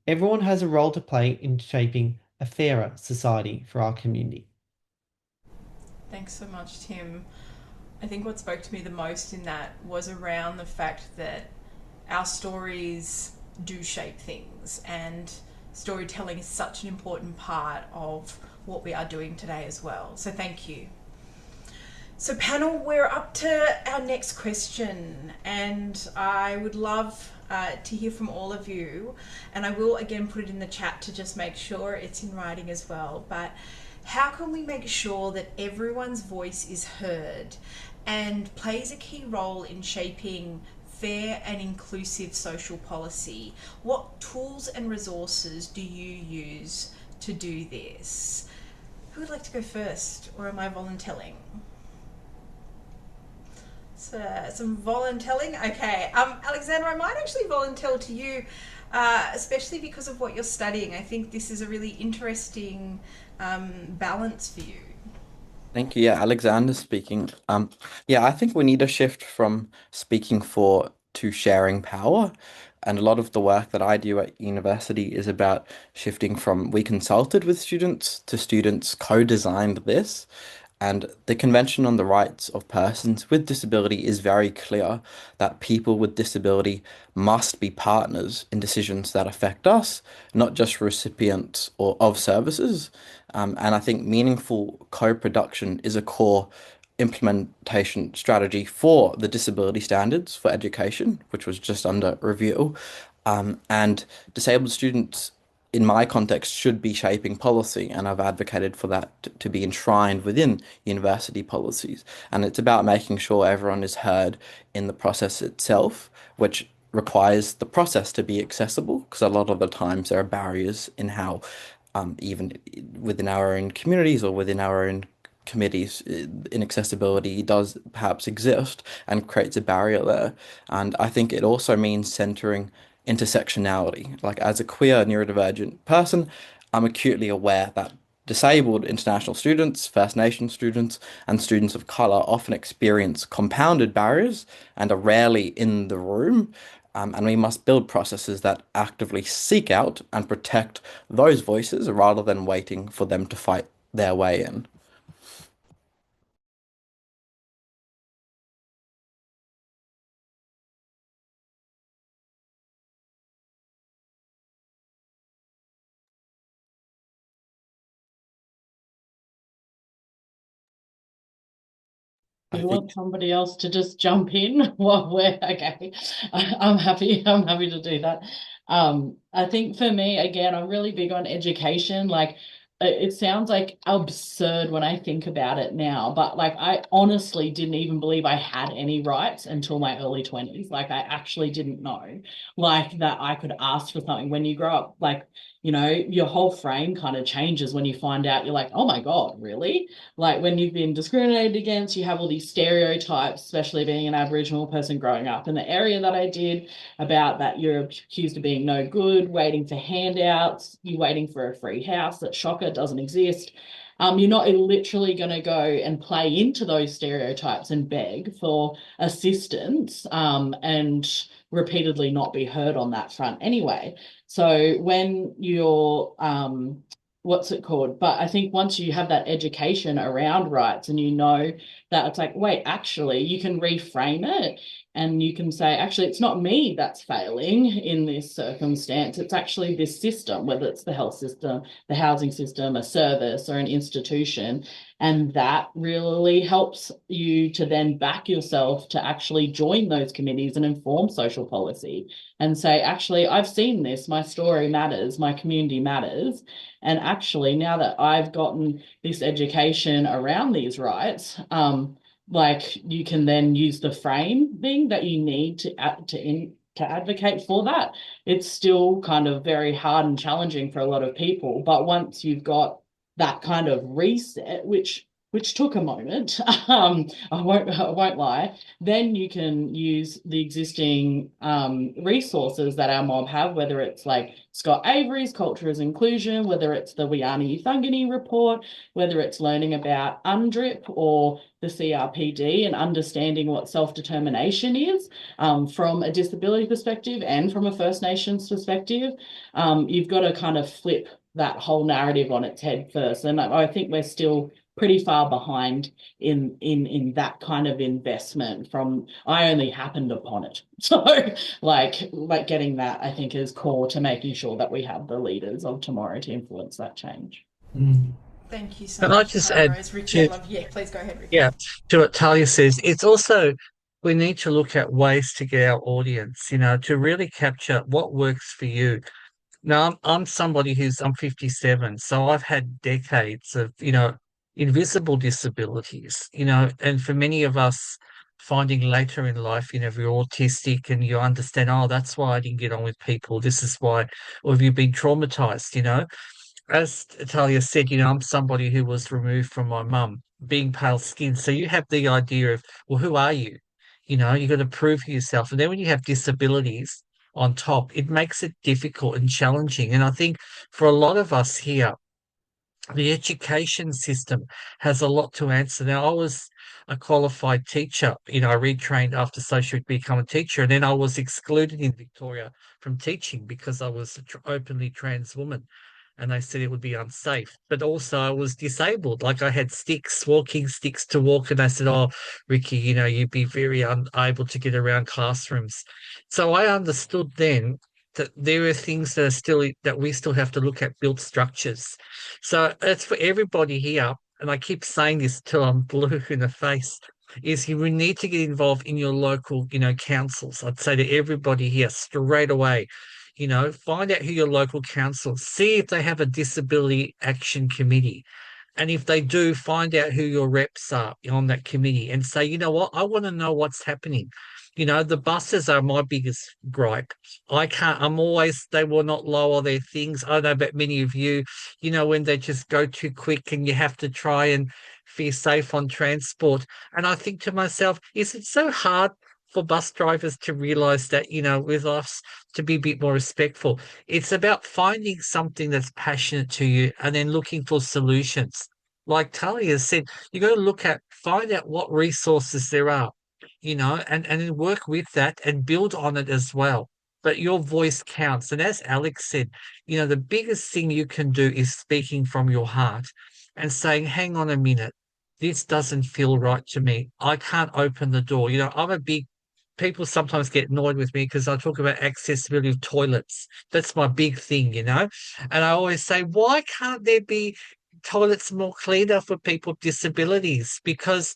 Everyone has a role to play in shaping a fairer society for our community. Thanks so much, Tim. I think what spoke to me the most in that was around the fact that our stories do shape things, and storytelling is such an important part of what we are doing today as well. So thank you. So panel, we're up to our next question, and I would love to hear from all of you, and I will again put it in the chat to just make sure it's in writing as well. But how can we make sure that everyone's voice is heard and plays a key role in shaping fair and inclusive social policy? What tools and resources do you use to do this? Who would like to go first, or am I volunteering? Some voluntelling. Okay, Alexandra, I might actually volunteer to you, especially because of what you're studying. I think this is a really interesting balance for you. Thank you. Yeah, Alexander speaking. Yeah, I think we need a shift from speaking for to sharing power. And a lot of the work that I do at university is about shifting from we consulted with students to students co-designed this. And the Convention on the Rights of Persons with Disability is very clear that people with disability must be partners in decisions that affect us, not just recipients or of services. And I think meaningful co-production is a core implementation strategy for the disability standards for education, which was just under review. And disabled students, in my context, should be shaping policy, and I've advocated for that to be enshrined within university policies. And it's about making sure everyone is heard in the process itself, which requires the process to be accessible, because a lot of the times there are barriers in how, even within our own communities or within our own committees, inaccessibility does perhaps exist and creates a barrier there. And I think it also means centering intersectionality. Like, as a queer neurodivergent person, I'm acutely aware that disabled international students, First Nation students, and students of colour often experience compounded barriers and are rarely in the room. And we must build processes that actively seek out and protect those voices rather than waiting for them to fight their way in. Do you want somebody else to just jump in while we're okay? I'm happy. I'm happy to do that. I think for me, again, I'm really big on education. Like, it sounds like absurd when I think about it now, but like I honestly didn't even believe I had any rights until my early 20s. Like, I actually didn't know like that I could ask for something. When you grow up, like, your whole frame kind of changes when you find out. You're like, oh my God, really? Like, when you've been discriminated against, you have all these stereotypes, especially being an Aboriginal person growing up in the area that I did, about that you're accused of being no good, waiting for handouts, you waiting for a free house. That shocker doesn't exist. You're not literally going to go and play into those stereotypes and beg for assistance, and repeatedly not be heard on that front anyway. So when you're what's it called? But I think once you have that education around rights and you know that it's like, wait, actually, you can reframe it and you can say, actually, it's not me that's failing in this circumstance. It's actually this system, whether it's the health system, the housing system, a service, or an institution. And that really helps you to then back yourself to actually join those committees and inform social policy and say, actually, I've seen this, my story matters, my community matters. And actually, now that I've gotten this education around these rights, like, you can then use the framing that you need to advocate for that. It's still kind of very hard and challenging for a lot of people, but once you've got that kind of reset, which took a moment, I won't lie, then you can use the existing resources that our mob have, whether it's like Scott Avery's Culture as Inclusion, whether it's the Wiani Thungani report, whether it's learning about UNDRIP or the CRPD and understanding what self-determination is, from a disability perspective and from a First Nations perspective. You've got to kind of flip that whole narrative on its head first. And I think we're still pretty far behind in that kind of investment. From I only happened upon it. So like getting that, I think, is core to making sure that we have the leaders of tomorrow to influence that change. Thank you so Can I much, just add Rose. Ricky, to, yeah, please go ahead, Ricky. yeah, to what Talia says, it's also we need to look at ways to get our audience, to really capture what works for you. Now, I'm somebody I'm 57, so I've had decades of, invisible disabilities, and for many of us, finding later in life, if you're autistic and you understand, oh, that's why I didn't get on with people. This is why, or have you been traumatized. As Talia said, I'm somebody who was removed from my mum, being pale skinned. So you have the idea of, well, who are you? You got to prove for yourself. And then when you have disabilities on top, it makes it difficult and challenging. And I think for a lot of us here, the education system has a lot to answer. Now, I was a qualified teacher. I retrained after social work to become a teacher, and then I was excluded in Victoria from teaching because I was a openly trans woman. And they said it would be unsafe. But also, I was disabled. Like I had walking sticks to walk. And they said, "Oh, Ricky, you'd be very unable to get around classrooms." So I understood then that there are things that we still have to look at, built structures. So it's for everybody here, and I keep saying this till I'm blue in the face, is you will need to get involved in your local, councils. I'd say to everybody here straight away, find out who your local council, see if they have a disability action committee. And if they do, find out who your reps are on that committee and say, you know what, I want to know what's happening. The buses are my biggest gripe. They will not lower their things. I don't know about many of you, when they just go too quick and you have to try and feel safe on transport. And I think to myself, is it so hard for bus drivers to realize that, with us, to be a bit more respectful? It's about finding something that's passionate to you and then looking for solutions. Like Talia said, you got to find out what resources there are, and then work with that and build on it as well. But your voice counts. And as Alex said, the biggest thing you can do is speaking from your heart and saying, hang on a minute, this doesn't feel right to me. I can't open the door. People sometimes get annoyed with me because I talk about accessibility of toilets. That's my big thing. And I always say, why can't there be toilets more cleaner for people with disabilities? Because,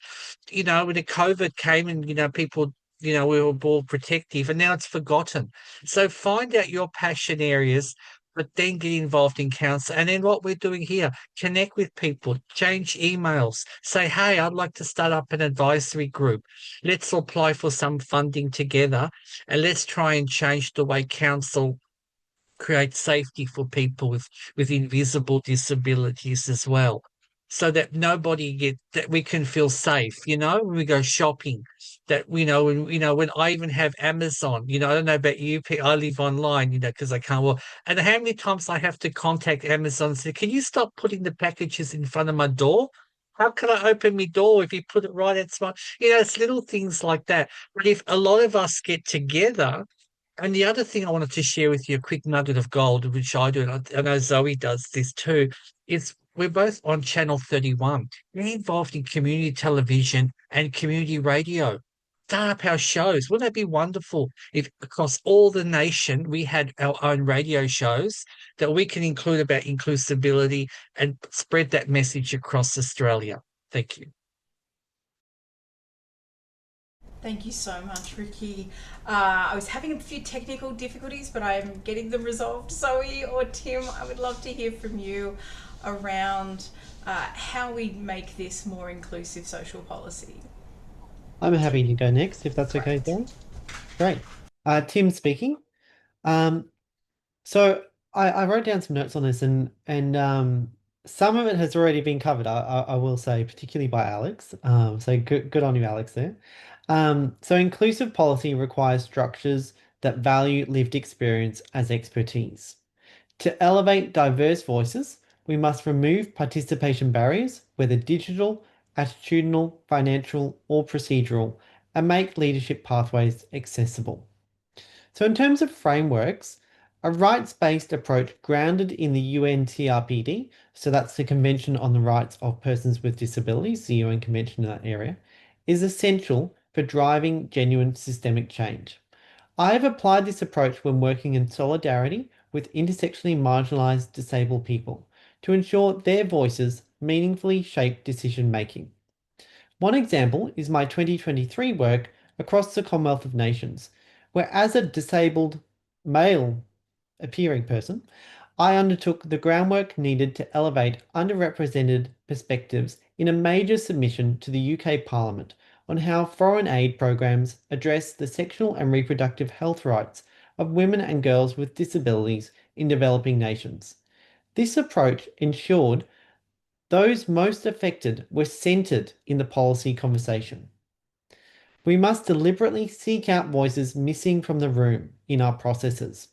when the COVID came and, people, we were more protective and now it's forgotten. So find out your passion areas, but then get involved in council. And then what we're doing here, connect with people, change emails, say, hey, I'd like to start up an advisory group. Let's apply for some funding together and let's try and change the way council create safety for people with invisible disabilities as well. So that that we can feel safe, when we go shopping, that when I even have Amazon, I don't know about you, I live online, because I can't work. And how many times I have to contact Amazon and say, can you stop putting the packages in front of my door? How can I open my door if you put it right at my, it's little things like that. But if a lot of us get together, and the other thing I wanted to share with you, a quick nugget of gold, which I do, and I know Zoe does this too, is we're both on Channel 31. We're involved in community television and community radio. Start up our shows. Wouldn't that be wonderful if across all the nation we had our own radio shows that we can include about inclusivity and spread that message across Australia? Thank you. Thank you so much, Ricky. I was having a few technical difficulties, but I'm getting them resolved. Zoe or Tim, I would love to hear from you around how we make this more inclusive social policy. I'm happy to go next, if that's okay, Zoe. Great. Tim speaking. So I wrote down some notes on this, and some of it has already been covered, I will say, particularly by Alex. So good on you, Alex, there. So inclusive policy requires structures that value lived experience as expertise. To elevate diverse voices, we must remove participation barriers, whether digital, attitudinal, financial, or procedural, and make leadership pathways accessible. So in terms of frameworks, a rights-based approach grounded in the UN TRPD, so that's the Convention on the Rights of Persons with Disabilities, the UN Convention in that area, is essential for driving genuine systemic change. I have applied this approach when working in solidarity with intersectionally marginalised disabled people to ensure their voices meaningfully shape decision-making. One example is my 2023 work across the Commonwealth of Nations, where as a disabled male appearing person, I undertook the groundwork needed to elevate underrepresented perspectives in a major submission to the UK Parliament on how foreign aid programs address the sexual and reproductive health rights of women and girls with disabilities in developing nations. This approach ensured those most affected were centred in the policy conversation. We must deliberately seek out voices missing from the room in our processes.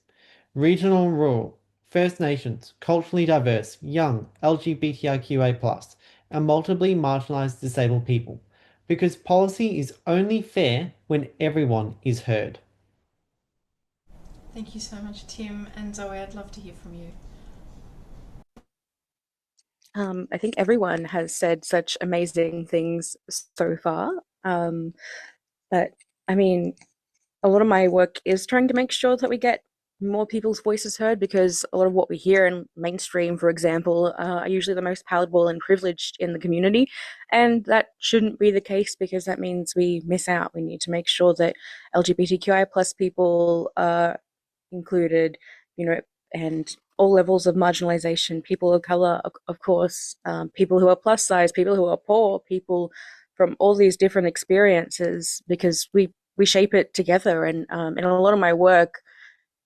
Regional and rural, First Nations, culturally diverse, young, LGBTIQA+, and multiply marginalised disabled people, because policy is only fair when everyone is heard. Thank you so much, Tim. And Zoe, I'd love to hear from you. I think everyone has said such amazing things so far. But I mean, a lot of my work is trying to make sure that we get more people's voices heard, because a lot of what we hear in mainstream, for example, are usually the most palatable and privileged in the community. And that shouldn't be the case, because that means we miss out. We need to make sure that LGBTQI plus people are included, and all levels of marginalization, people of color, of course, people who are plus size, people who are poor, people from all these different experiences, because we shape it together. And in a lot of my work,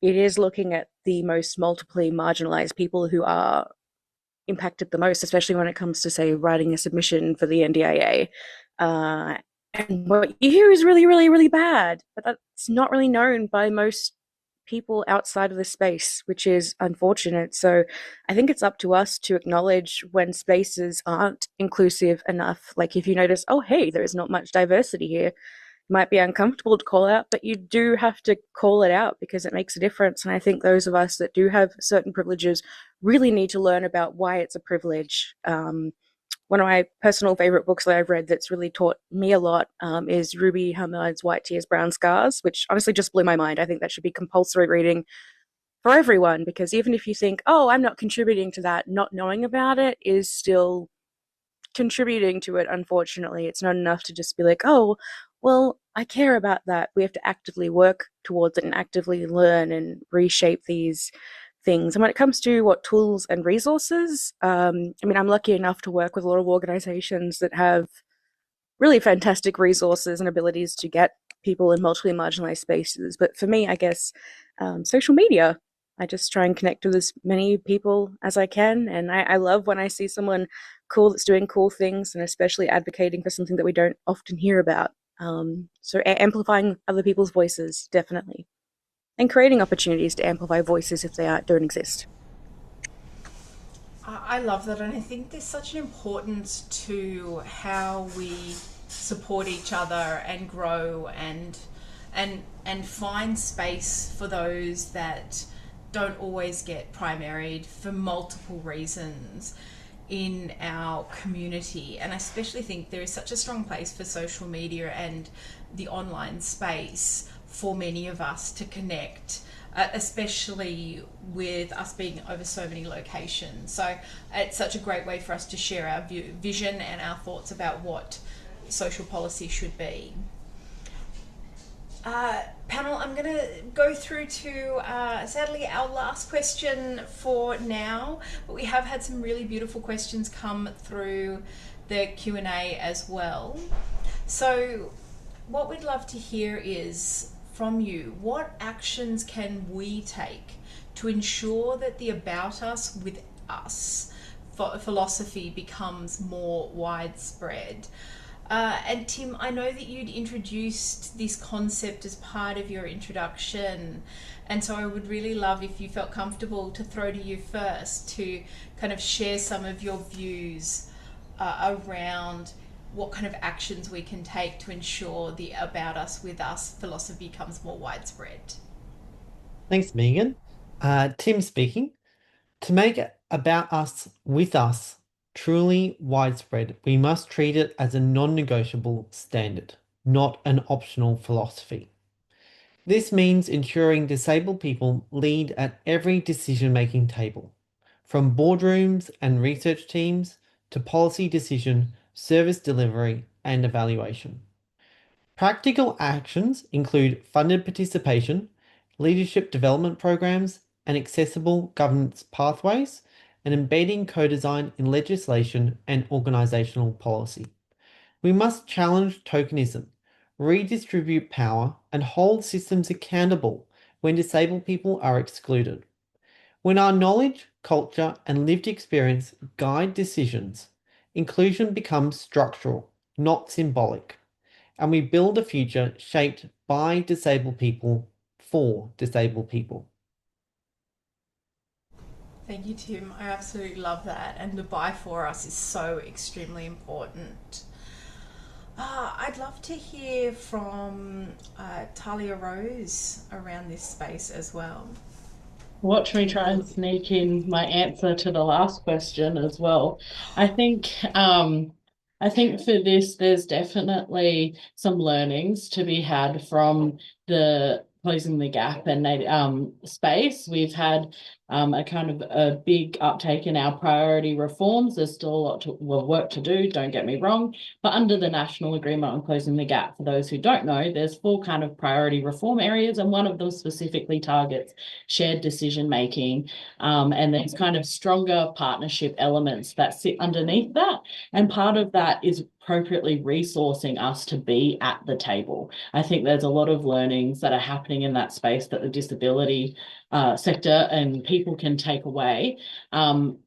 it is looking at the most multiply marginalized people who are impacted the most, especially when it comes to, say, writing a submission for the NDIA. And what you hear is really, really, really bad, but that's not really known by most people outside of the space, which is unfortunate. So I think it's up to us to acknowledge when spaces aren't inclusive enough. Like if you notice, oh, hey, there's not much diversity here, it might be uncomfortable to call out, but you do have to call it out because it makes a difference. And I think those of us that do have certain privileges really need to learn about why it's a privilege. One of my personal favorite books that I've read that's really taught me a lot is Ruby Hamid's White Tears, Brown Scars, which honestly just blew my mind. I think that should be compulsory reading for everyone, because even if you think, oh, I'm not contributing to that, not knowing about it is still contributing to it. Unfortunately, it's not enough to just be like, oh, well, I care about that. We have to actively work towards it and actively learn and reshape these things. And when it comes to what tools and resources, I'm lucky enough to work with a lot of organizations that have really fantastic resources and abilities to get people in multiply marginalized spaces. But for me, I guess social media. I just try and connect with as many people as I can. And I love when I see someone cool that's doing cool things, and especially advocating for something that we don't often hear about. So amplifying other people's voices, definitely. And creating opportunities to amplify voices if they don't exist. I love that, and I think there's such an importance to how we support each other and grow and find space for those that don't always get primaried for multiple reasons in our community. And I especially think there is such a strong place for social media and the online space for many of us to connect, especially with us being over so many locations. So it's such a great way for us to share our vision and our thoughts about what social policy should be. Panel, I'm going to go through to, sadly, our last question for now, but we have had some really beautiful questions come through the Q&A as well. So what we'd love to hear is from you, what actions can we take to ensure that the about us with us philosophy becomes more widespread? And Tim, I know that you'd introduced this concept as part of your introduction, and so I would really love if you felt comfortable to throw to you first to kind of share some of your views around what kind of actions we can take to ensure the about us with us philosophy becomes more widespread. Thanks, Megan. Tim speaking. To make about us with us truly widespread, we must treat it as a non-negotiable standard, not an optional philosophy. This means ensuring disabled people lead at every decision-making table, from boardrooms and research teams to policy decision, service delivery, and evaluation. Practical actions include funded participation, leadership development programs, and accessible governance pathways, and embedding co-design in legislation and organisational policy. We must challenge tokenism, redistribute power, and hold systems accountable when disabled people are excluded. When our knowledge, culture, and lived experience guide decisions, inclusion becomes structural, not symbolic. and we build a future shaped by disabled people for disabled people. Thank you, Tim. I absolutely love that. And the buy for us is so extremely important. I'd love to hear from Talia Rose around this space as well. Watch me try and sneak in my answer to the last question as well. I think I think for this there's definitely some learnings to be had from the closing the gap and space. We've had a kind of a big uptake in our priority reforms. There's still a lot of work to do, don't get me wrong. But under the National Agreement on Closing the Gap, for those who don't know, there's 4 kind of priority reform areas, and one of them specifically targets shared decision making. And there's kind of stronger partnership elements that sit underneath that. And part of that is appropriately resourcing us to be at the table. I think there's a lot of learnings that are happening in that space that the disability sector and people can take away.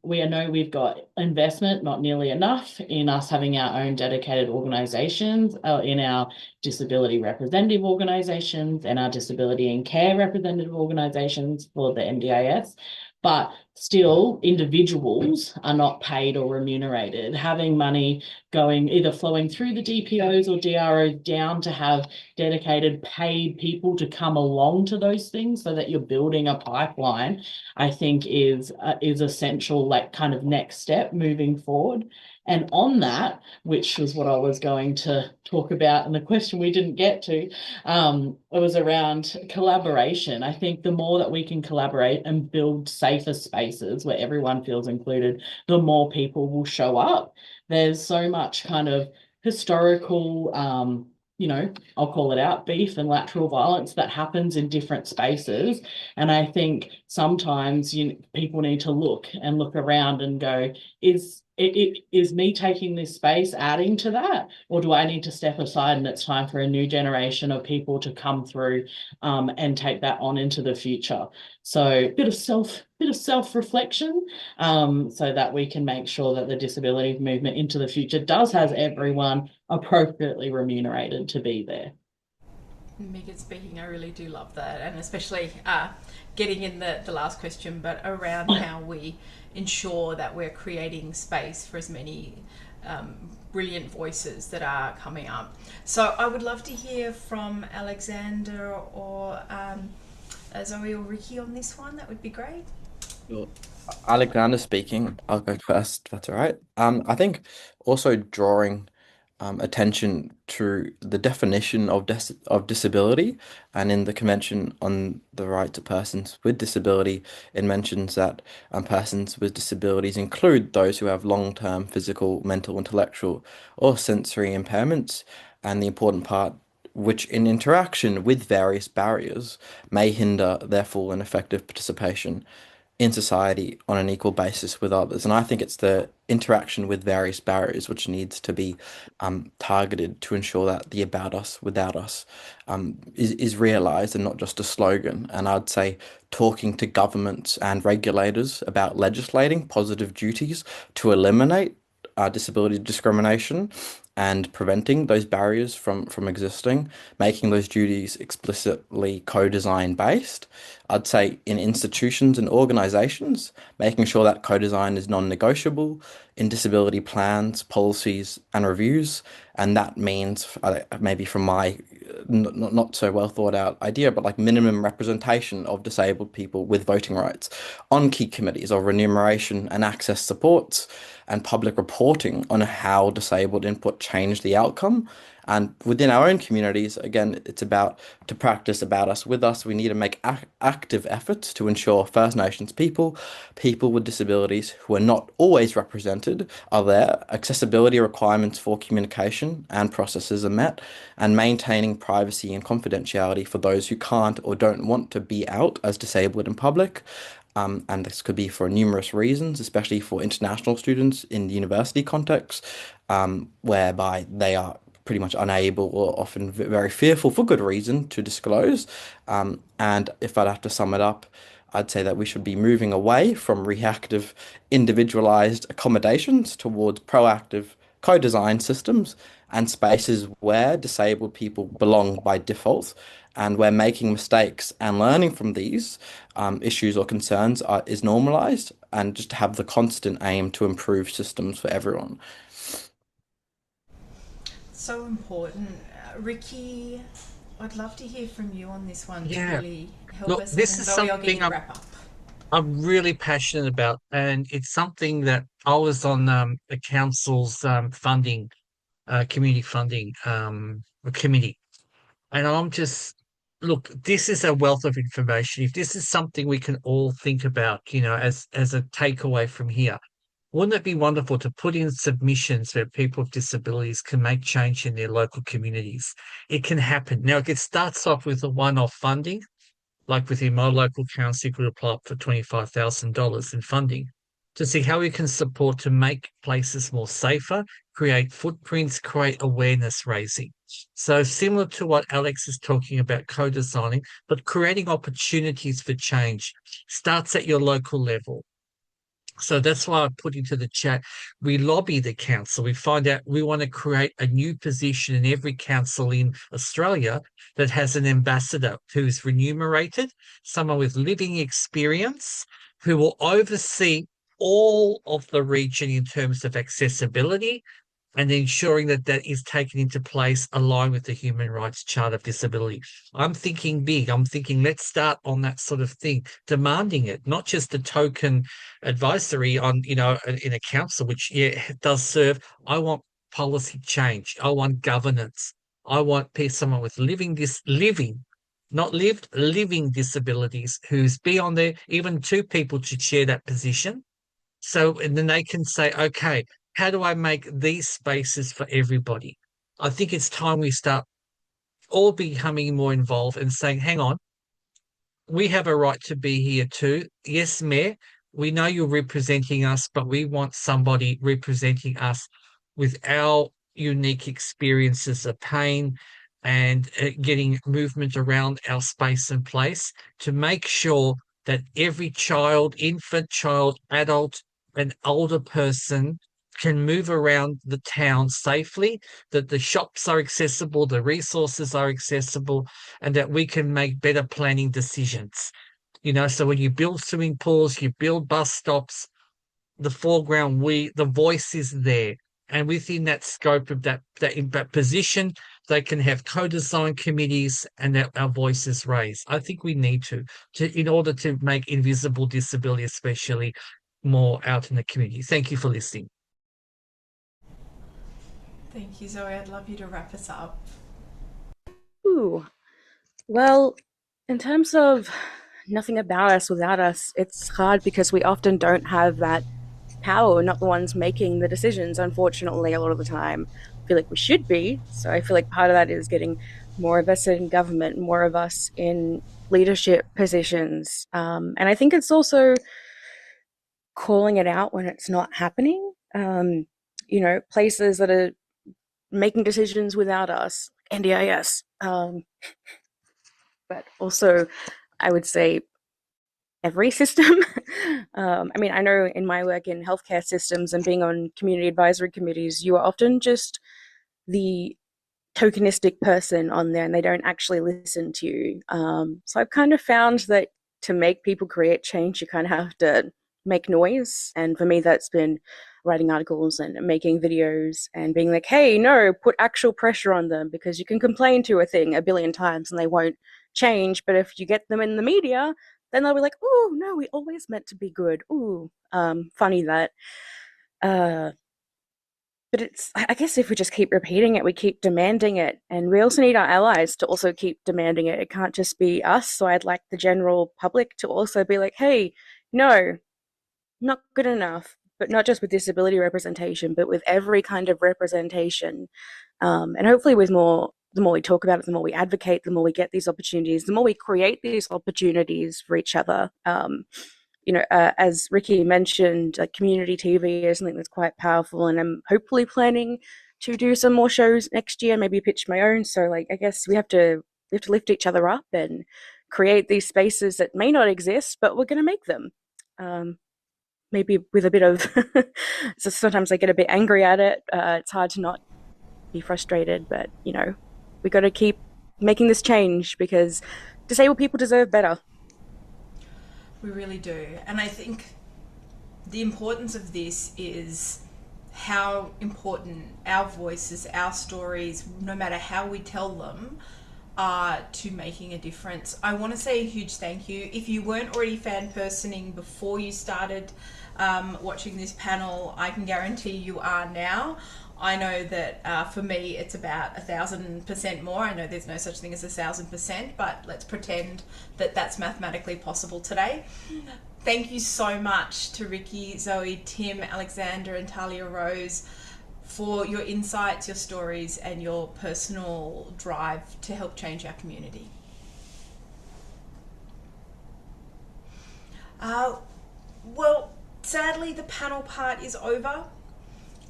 We know we've got investment, not nearly enough, in us having our own dedicated organisations, in our disability representative organisations and our disability and care representative organisations for the NDIS. But still, individuals are not paid or remunerated. Having money going either flowing through the DPOs or DROs down to have dedicated paid people to come along to those things so that you're building a pipeline, I think is essential, like kind of next step moving forward. And on that, which was what I was going to talk about, and the question we didn't get to, it was around collaboration. I think the more that we can collaborate and build safer spaces where everyone feels included, the more people will show up. There's so much kind of historical, I'll call it out, beef and lateral violence that happens in different spaces. And I think sometimes people need to look around and go, is me taking this space adding to that, or do I need to step aside and it's time for a new generation of people to come through and take that on into the future? So bit of self-reflection, so that we can make sure that the disability movement into the future does have everyone appropriately remunerated to be there. Megan speaking, I really do love that, and especially getting in the last question, but around how we ensure that we're creating space for as many brilliant voices that are coming up. So I would love to hear from Alexander or Zoe or Ricky on this one. That would be great. Sure. Alexander speaking. I'll go first, if that's all right. I think also drawing attention to the definition of disability, and in the Convention on the Rights of Persons with Disability, it mentions that persons with disabilities include those who have long-term physical, mental, intellectual, or sensory impairments, and the important part which in interaction with various barriers may hinder their full and effective participation in society on an equal basis with others. And I think it's the interaction with various barriers which needs to be targeted to ensure that the about us, without us is realised and not just a slogan. And I'd say talking to governments and regulators about legislating positive duties to eliminate disability discrimination and preventing those barriers from existing, making those duties explicitly co-design based. I'd say in institutions and organizations, making sure that co-design is non-negotiable in disability plans, policies, and reviews. And that means maybe from my not so well thought out idea, but like minimum representation of disabled people with voting rights on key committees or remuneration and access supports and public reporting on how disabled input changed the outcome. And within our own communities, again, it's about to practice about us with us. We need to make active efforts to ensure First Nations people, people with disabilities who are not always represented are there, accessibility requirements for communication and processes are met, and maintaining privacy and confidentiality for those who can't or don't want to be out as disabled in public. And this could be for numerous reasons, especially for international students in the university context, whereby they are pretty much unable or often very fearful for good reason to disclose. And if I'd have to sum it up, I'd say that we should be moving away from reactive, individualized accommodations towards proactive co-design systems and spaces where disabled people belong by default, and where making mistakes and learning from these issues or concerns is normalized, and just have the constant aim to improve systems for everyone. So important. Ricky, I'd love to hear from you on this one to Yeah. really help Look, us. And this then is Zoe, I'll get something you to wrap up. I'm really passionate about, and it's something that I was on the council's funding, community funding committee, and I'm just look. This is a wealth of information. If this is something we can all think about, as a takeaway from here, wouldn't it be wonderful to put in submissions where people with disabilities can make change in their local communities? It can happen. Now, it starts off with a one-off funding like within my local council, you could apply for $25,000 in funding to see how we can support to make places more safer, create footprints, create awareness raising. So similar to what Alex is talking about co-designing, but creating opportunities for change starts at your local level. So that's why I put into the chat, we lobby the council. We find out we want to create a new position in every council in Australia that has an ambassador who's remunerated, someone with living experience, who will oversee all of the region in terms of accessibility, and ensuring that that is taken into place aligned with the Human Rights Charter of Disability. I'm thinking big. I'm thinking let's start on that sort of thing, demanding it, not just a token advisory on, in a council, which, yeah, does serve. I want policy change. I want governance. I want someone with not lived, living disabilities who's beyond there. Even two people should share that position. So, and then they can say, okay, how do I make these spaces for everybody? I think it's time we start all becoming more involved and saying, hang on, we have a right to be here too. Yes, Mayor, we know you're representing us, but we want somebody representing us with our unique experiences of pain and getting movement around our space and place to make sure that every child, infant, child, adult, and older person can move around the town safely, that the shops are accessible, the resources are accessible, and that we can make better planning decisions. So when you build swimming pools, you build bus stops, the foreground, the voice is there. And within that scope of that position, they can have co-design committees and that our voices raised. I think we need to in order to make invisible disability, especially, more out in the community. Thank you for listening. Thank you, Zoe. I'd love you to wrap us up. Ooh, well, in terms of nothing about us without us, it's hard because we often don't have that power. We're not the ones making the decisions, unfortunately, a lot of the time. I feel like we should be. So I feel like part of that is getting more of us in government, more of us in leadership positions. And I think it's also calling it out when it's not happening. Places that are making decisions without us, NDIS. But also, I would say every system. I know in my work in healthcare systems and being on community advisory committees, you are often just the tokenistic person on there and they don't actually listen to you. So I've kind of found that to make people create change, you kind of have to make noise. And for me, that's been writing articles and making videos and being like, hey, no, put actual pressure on them, because you can complain to a thing a billion times and they won't change. But if you get them in the media, then they'll be like, oh, no, we always meant to be good. Ooh, funny that. But I guess if we just keep repeating it, we keep demanding it. And we also need our allies to also keep demanding it. It can't just be us. So I'd like the general public to also be like, hey, no, not good enough. But not just with disability representation, but with every kind of representation. And hopefully with the more we talk about it, the more we advocate, the more we get these opportunities, the more we create these opportunities for each other. As Ricky mentioned, community TV is something that's quite powerful, and I'm hopefully planning to do some more shows next year, maybe pitch my own. So I guess we have to lift each other up and create these spaces that may not exist, but we're going to make them. Maybe with a bit of, so sometimes I get a bit angry at it. It's hard to not, be frustrated, but we got to keep making this change because disabled people deserve better. We really do. And I think the importance of this is how important our voices, our stories, no matter how we tell them, are to making a difference. I want to say a huge thank you. If you weren't already fan personing before you started watching this panel, I can guarantee you are now. I know that for me it's about 1,000% more. I know there's no such thing as 1,000%, but let's pretend that that's mathematically possible today. Thank you so much to Ricky, Zoe, Tim, Alexander and Talia Rose for your insights, your stories and your personal drive to help change our community. Well, sadly the panel part is over.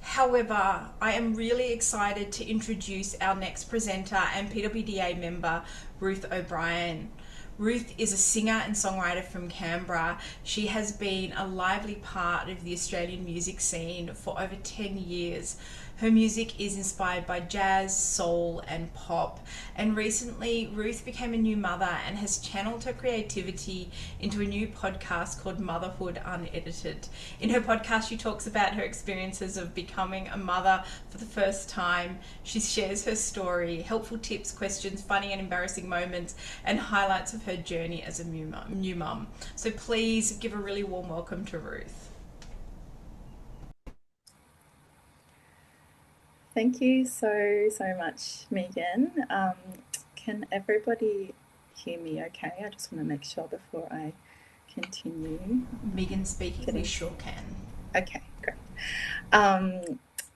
However, I am really excited to introduce our next presenter and PWDA member, Ruth O'Brien. Ruth is a singer and songwriter from Canberra. She has been a lively part of the Australian music scene for over 10 years. Her music is inspired by jazz, soul and pop. And recently, Ruth became a new mother and has channeled her creativity into a new podcast called Motherhood Unedited. In her podcast, she talks about her experiences of becoming a mother for the first time. She shares her story, helpful tips, questions, funny and embarrassing moments, and highlights of her journey as a new mum. So please give a really warm welcome to Ruth. Thank you so much, Megan. Can everybody hear me okay? I just want to make sure before I continue. Megan speaking, we sure can. Okay, great.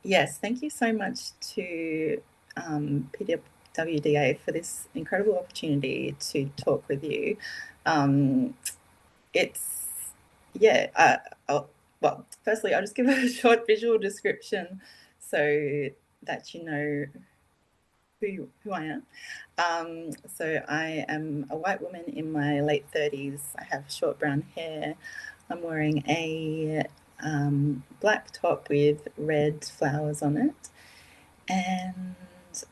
Yes, thank you so much to PWDA for this incredible opportunity to talk with you. Well, firstly, I'll just give a short visual description so that you know who I am. So I am a white woman in my late 30s. I have short brown hair. I'm wearing a black top with red flowers on it. And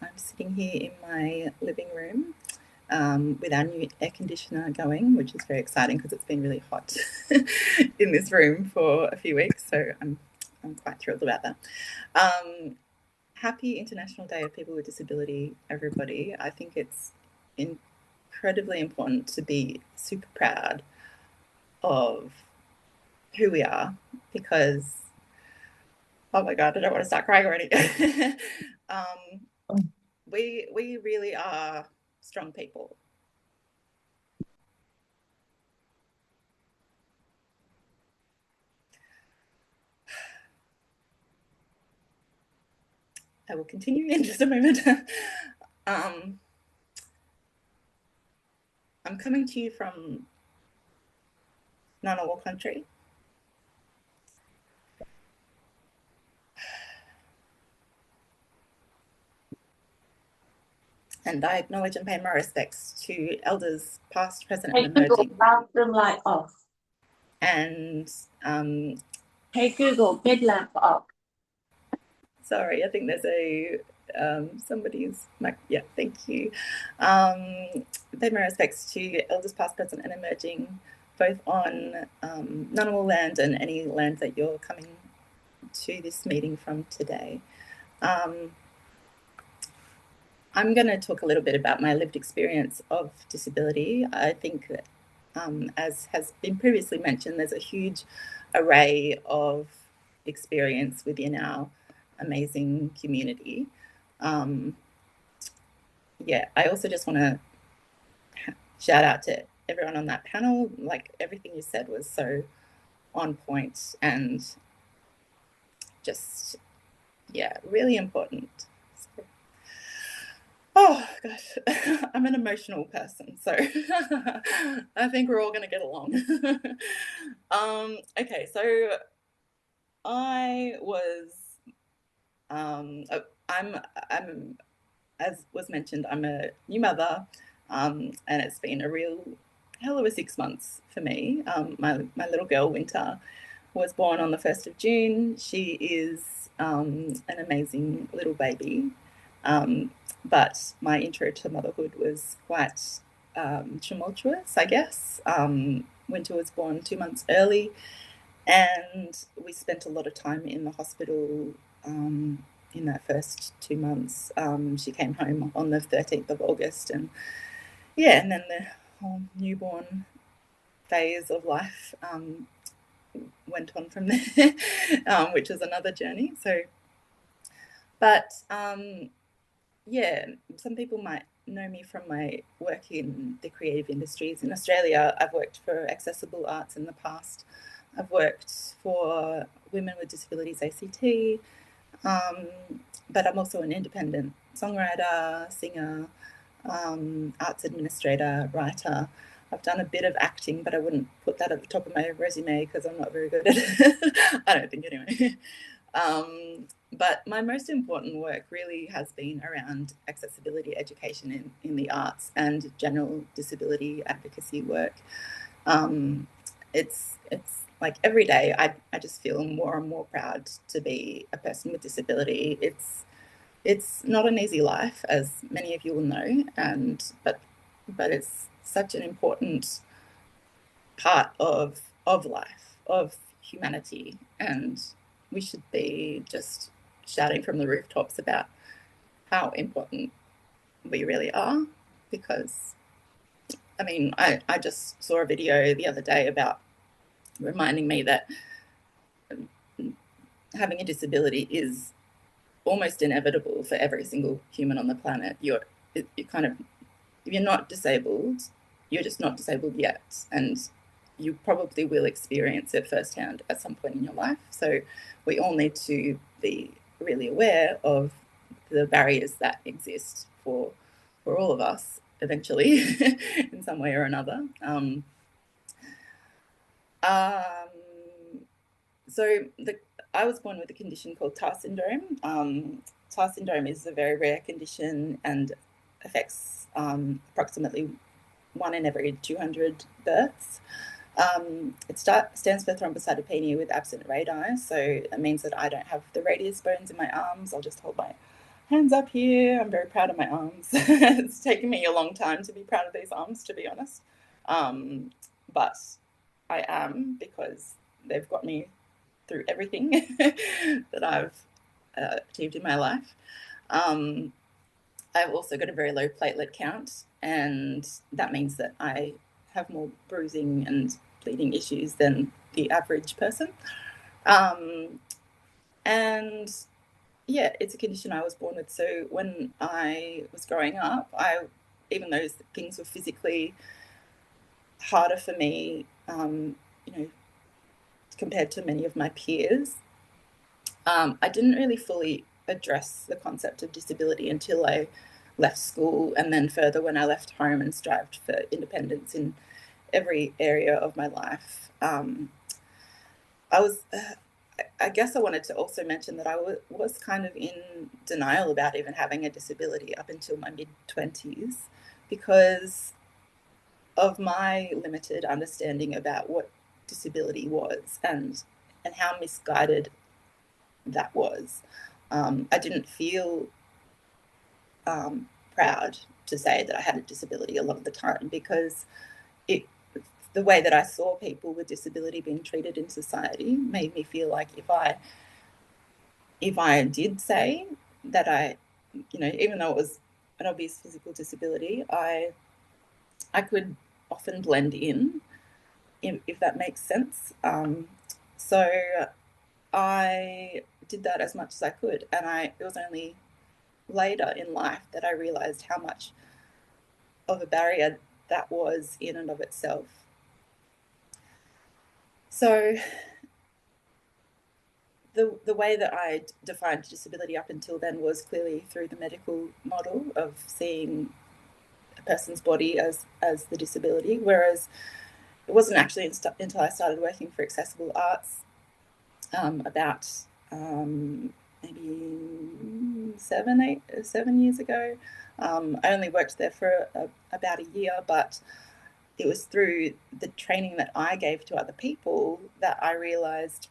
I'm sitting here in my living room with our new air conditioner going, which is very exciting because it's been really hot in this room for a few weeks. So I'm quite thrilled about that. Happy International Day of People with Disability, everybody. I think it's incredibly important to be super proud of who we are because, oh my God, I don't want to start crying already. We really are strong people. I will continue in just a moment. I'm coming to you from Ngunnawal country. And I acknowledge and pay my respects to elders past, present and emerging. Bathroom light off. And hey Google, bed lamp off. Sorry, I think there's a somebody's mic. Yeah, thank you. Pay my respects to elders past, present and emerging, both on Ngunnawal land and any land that you're coming to this meeting from today. I'm going to talk a little bit about my lived experience of disability. I think that, as has been previously mentioned, there's a huge array of experience within our amazing community. Yeah, I also just want to shout out to everyone on that panel. Like, everything you said was so on point and just, yeah, really important. So, oh gosh, I'm an emotional person, so I think we're all going to get along. Okay, so I was, as was mentioned, I'm a new mother, and it's been a real hell of a 6 months for me. My little girl, Winter, was born on the 1st of June. She is an amazing little baby. But my intro to motherhood was quite tumultuous, I guess. Winter was born 2 months early, and we spent a lot of time in the hospital in that first 2 months. She came home on the 13th of August, and yeah, and then the whole newborn phase of life went on from there, which is another journey. So, but yeah, some people might know me from my work in the creative industries. In Australia, I've worked for Accessible Arts in the past. I've worked for Women with Disabilities ACT, but I'm also an independent songwriter, singer, arts administrator, writer. I've done a bit of acting, but I wouldn't put that at the top of my resume because I'm not very good at it. I don't think anyway. But my most important work really has been around accessibility education in the arts and general disability advocacy work. It's like every day I just feel more and more proud to be a person with disability. It's not an easy life, as many of you will know, but it's such an important part of life, of humanity, and we should be just shouting from the rooftops about how important we really are. Because I mean, I just saw a video the other day about reminding me that having a disability is almost inevitable for every single human on the planet. You kind of, if you're not disabled, you're just not disabled yet, and you probably will experience it firsthand at some point in your life. So we all need to be really aware of the barriers that exist for all of us eventually in some way or another. So I was born with a condition called TAR syndrome. TAR syndrome is a very rare condition and affects approximately 1 in every 200 births. It stands for thrombocytopenia with absent radii, so it means that I don't have the radius bones in my arms. I'll just hold my hands up here. I'm very proud of my arms. It's taken me a long time to be proud of these arms, to be honest. But I am, because they've got me through everything that I've achieved in my life. I've also got a very low platelet count, and that means that I have more bruising and bleeding issues than the average person. And yeah, it's a condition I was born with. So when I was growing up, even though things were physically harder for me, compared to many of my peers, I didn't really fully address the concept of disability until I left school, and then further when I left home and strived for independence in every area of my life. I guess I wanted to also mention that I was kind of in denial about even having a disability up until my mid-20s, because of my limited understanding about what disability was and how misguided that was. I didn't feel proud to say that I had a disability a lot of the time, because the way that I saw people with disability being treated in society made me feel like if I did say that even though it was an obvious physical disability, I could often blend in, if that makes sense. So I did that as much as I could, and it was only later in life that I realized how much of a barrier that was in and of itself. So the way that I defined disability up until then was clearly through the medical model of seeing a person's body as the disability, whereas it wasn't actually until I started working for Accessible Arts about maybe 7 years ago. I only worked there for about a year, but it was through the training that I gave to other people that I realized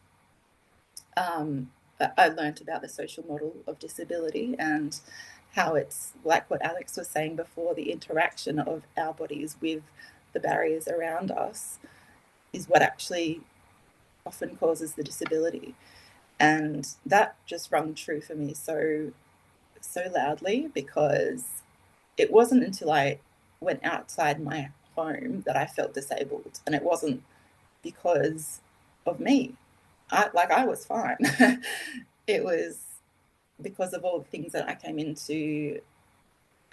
that I learned about the social model of disability and how it's like what Alex was saying before, the interaction of our bodies with the barriers around us is what actually often causes the disability. And that just rung true for me so loudly, because it wasn't until I went outside my home that I felt disabled, and it wasn't because of me. I was fine. It was because of all the things that I came into,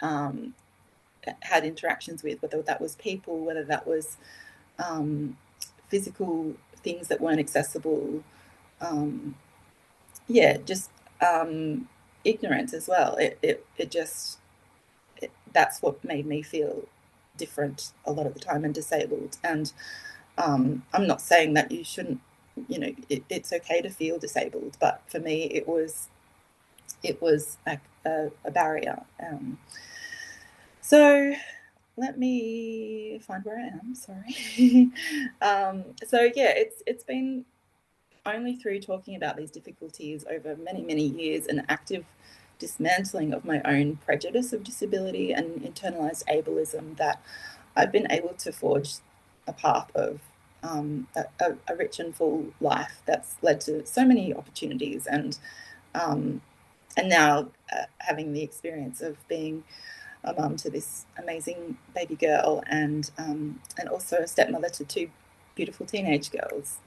had interactions with, whether that was people, whether that was physical things that weren't accessible, just ignorance as well. That's what made me feel different a lot of the time and disabled. And I'm not saying that you shouldn't, it's okay to feel disabled, but for me it was like a barrier. So let me find where I am. Sorry. So yeah, it's been only through talking about these difficulties over many years and active dismantling of my own prejudice of disability and internalized ableism that I've been able to forge a path of a rich and full life that's led to so many opportunities, and now having the experience of being a mum to this amazing baby girl, and also a stepmother to two beautiful teenage girls.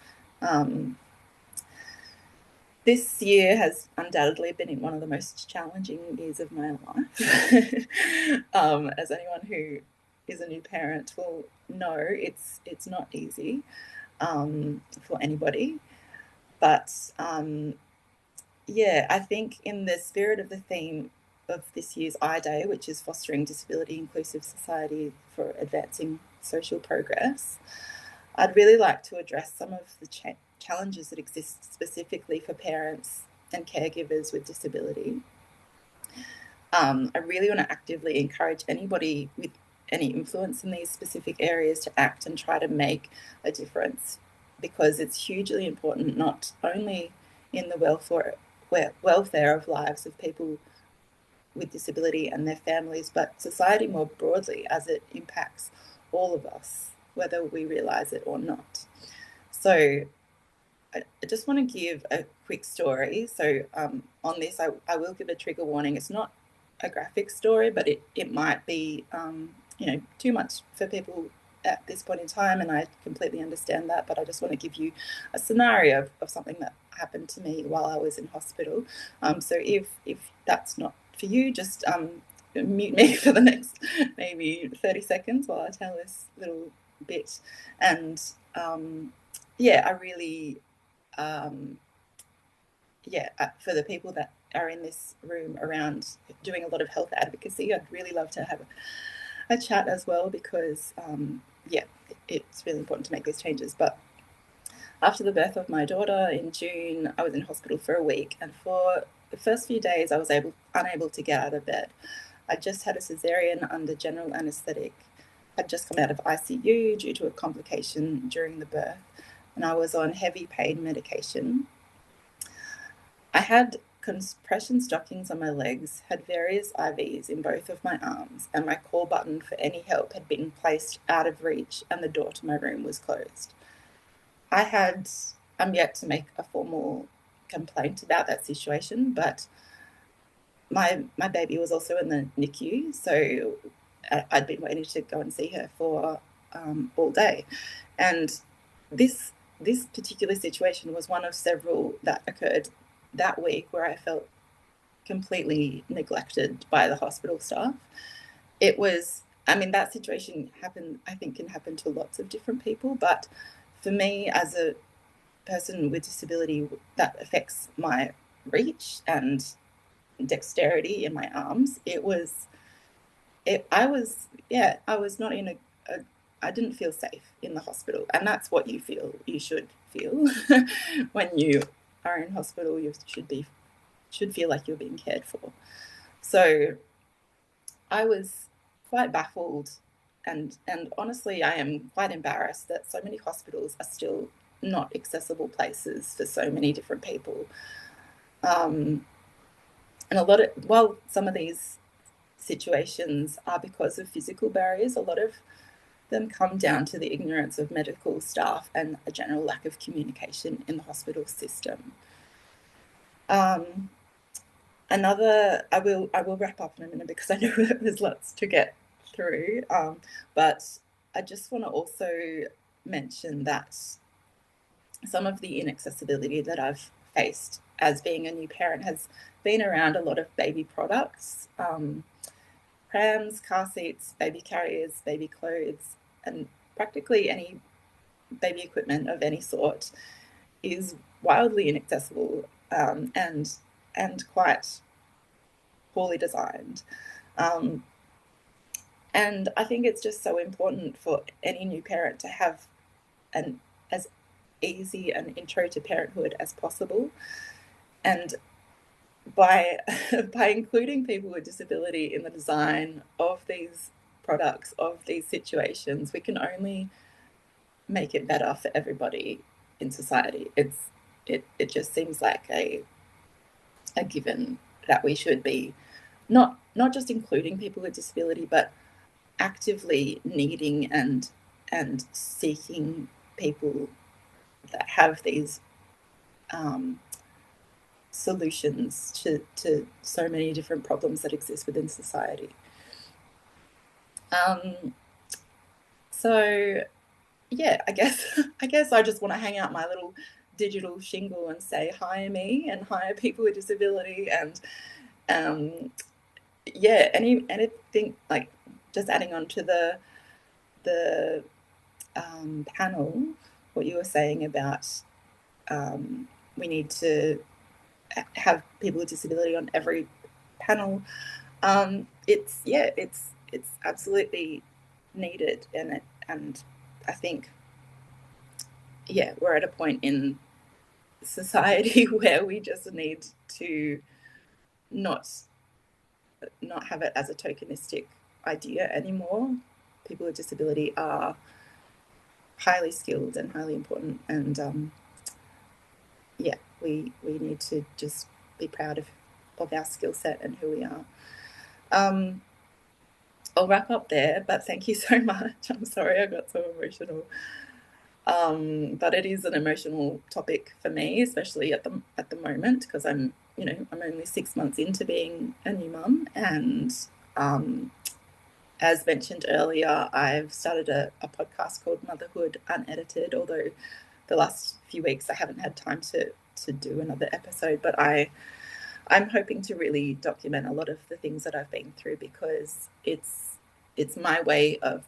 This year has undoubtedly been one of the most challenging years of my life. As anyone who is a new parent will know, it's not easy for anybody. But I think in the spirit of the theme of this year's I-Day, which is fostering disability inclusive society for advancing social progress, I'd really like to address some of the challenges that exist specifically for parents and caregivers with disability. I really want to actively encourage anybody with any influence in these specific areas to act and try to make a difference, because it's hugely important, not only in the welfare of lives of people with disability and their families, but society more broadly, as it impacts all of us, whether we realize it or not. So I just want to give a quick story. So on this, I will give a trigger warning. It's not a graphic story, but it might be too much for people at this point in time, and I completely understand that, but I just want to give you a scenario of something that happened to me while I was in hospital. So if that's not for you, just mute me for the next maybe 30 seconds while I tell this little bit. And I really for the people that are in this room around doing a lot of health advocacy, I'd really love to have a chat as well, because it's really important to make these changes. But after the birth of my daughter in June, I was in hospital for a week, and for the first few days I was unable to get out of bed. I just had a cesarean under general anaesthetic. I'd just come out of ICU due to a complication during the birth, and I was on heavy pain medication. I had compression stockings on my legs, had various IVs in both of my arms, and my call button for any help had been placed out of reach, and the door to my room was closed. I'm yet to make a formal complaint about that situation, but my baby was also in the NICU, so I'd been waiting to go and see her for all day. And this particular situation was one of several that occurred that week where I felt completely neglected by the hospital staff. That situation can happen to lots of different people, but for me, as a person with disability, that affects my reach and dexterity in my arms. I was not in I didn't feel safe in the hospital, and that's what you should feel when you are in hospital. You should feel like you're being cared for. So I was quite baffled, and honestly, I am quite embarrassed that so many hospitals are still not accessible places for so many different people. And while some of these situations are because of physical barriers, a lot of them come down to the ignorance of medical staff and a general lack of communication in the hospital system. I will wrap up in a minute because I know there's lots to get through. But I just want to also mention that some of the inaccessibility that I've faced as being a new parent has been around a lot of baby products, prams, car seats, baby carriers, baby clothes, and practically any baby equipment of any sort is wildly inaccessible, and quite poorly designed. And I think it's just so important for any new parent to have an as easy an intro to parenthood as possible. And by including people with disability in the design of these products, of these situations, we can only make it better for everybody in society. It just seems like a given that we should be not just including people with disability, but actively needing and seeking people that have these solutions to so many different problems that exist within society. So yeah, I guess I just want to hang out my little digital shingle and say hire me and hire people with disability, and yeah, anything, like just adding on to the panel, what you were saying about we need to have people with disability on every panel. It's absolutely needed, and I think we're at a point in society where we just need to not have it as a tokenistic idea anymore. People with disability are highly skilled and highly important, and we need to just be proud of our skill set and who we are. I'll wrap up there, but thank you so much. I'm sorry I got so emotional. But it is an emotional topic for me, especially at the moment, because I'm only 6 months into being a new mum, and as mentioned earlier, I've started a podcast called Motherhood Unedited, although the last few weeks I haven't had time to do another episode, but I'm hoping to really document a lot of the things that I've been through, because it's my way of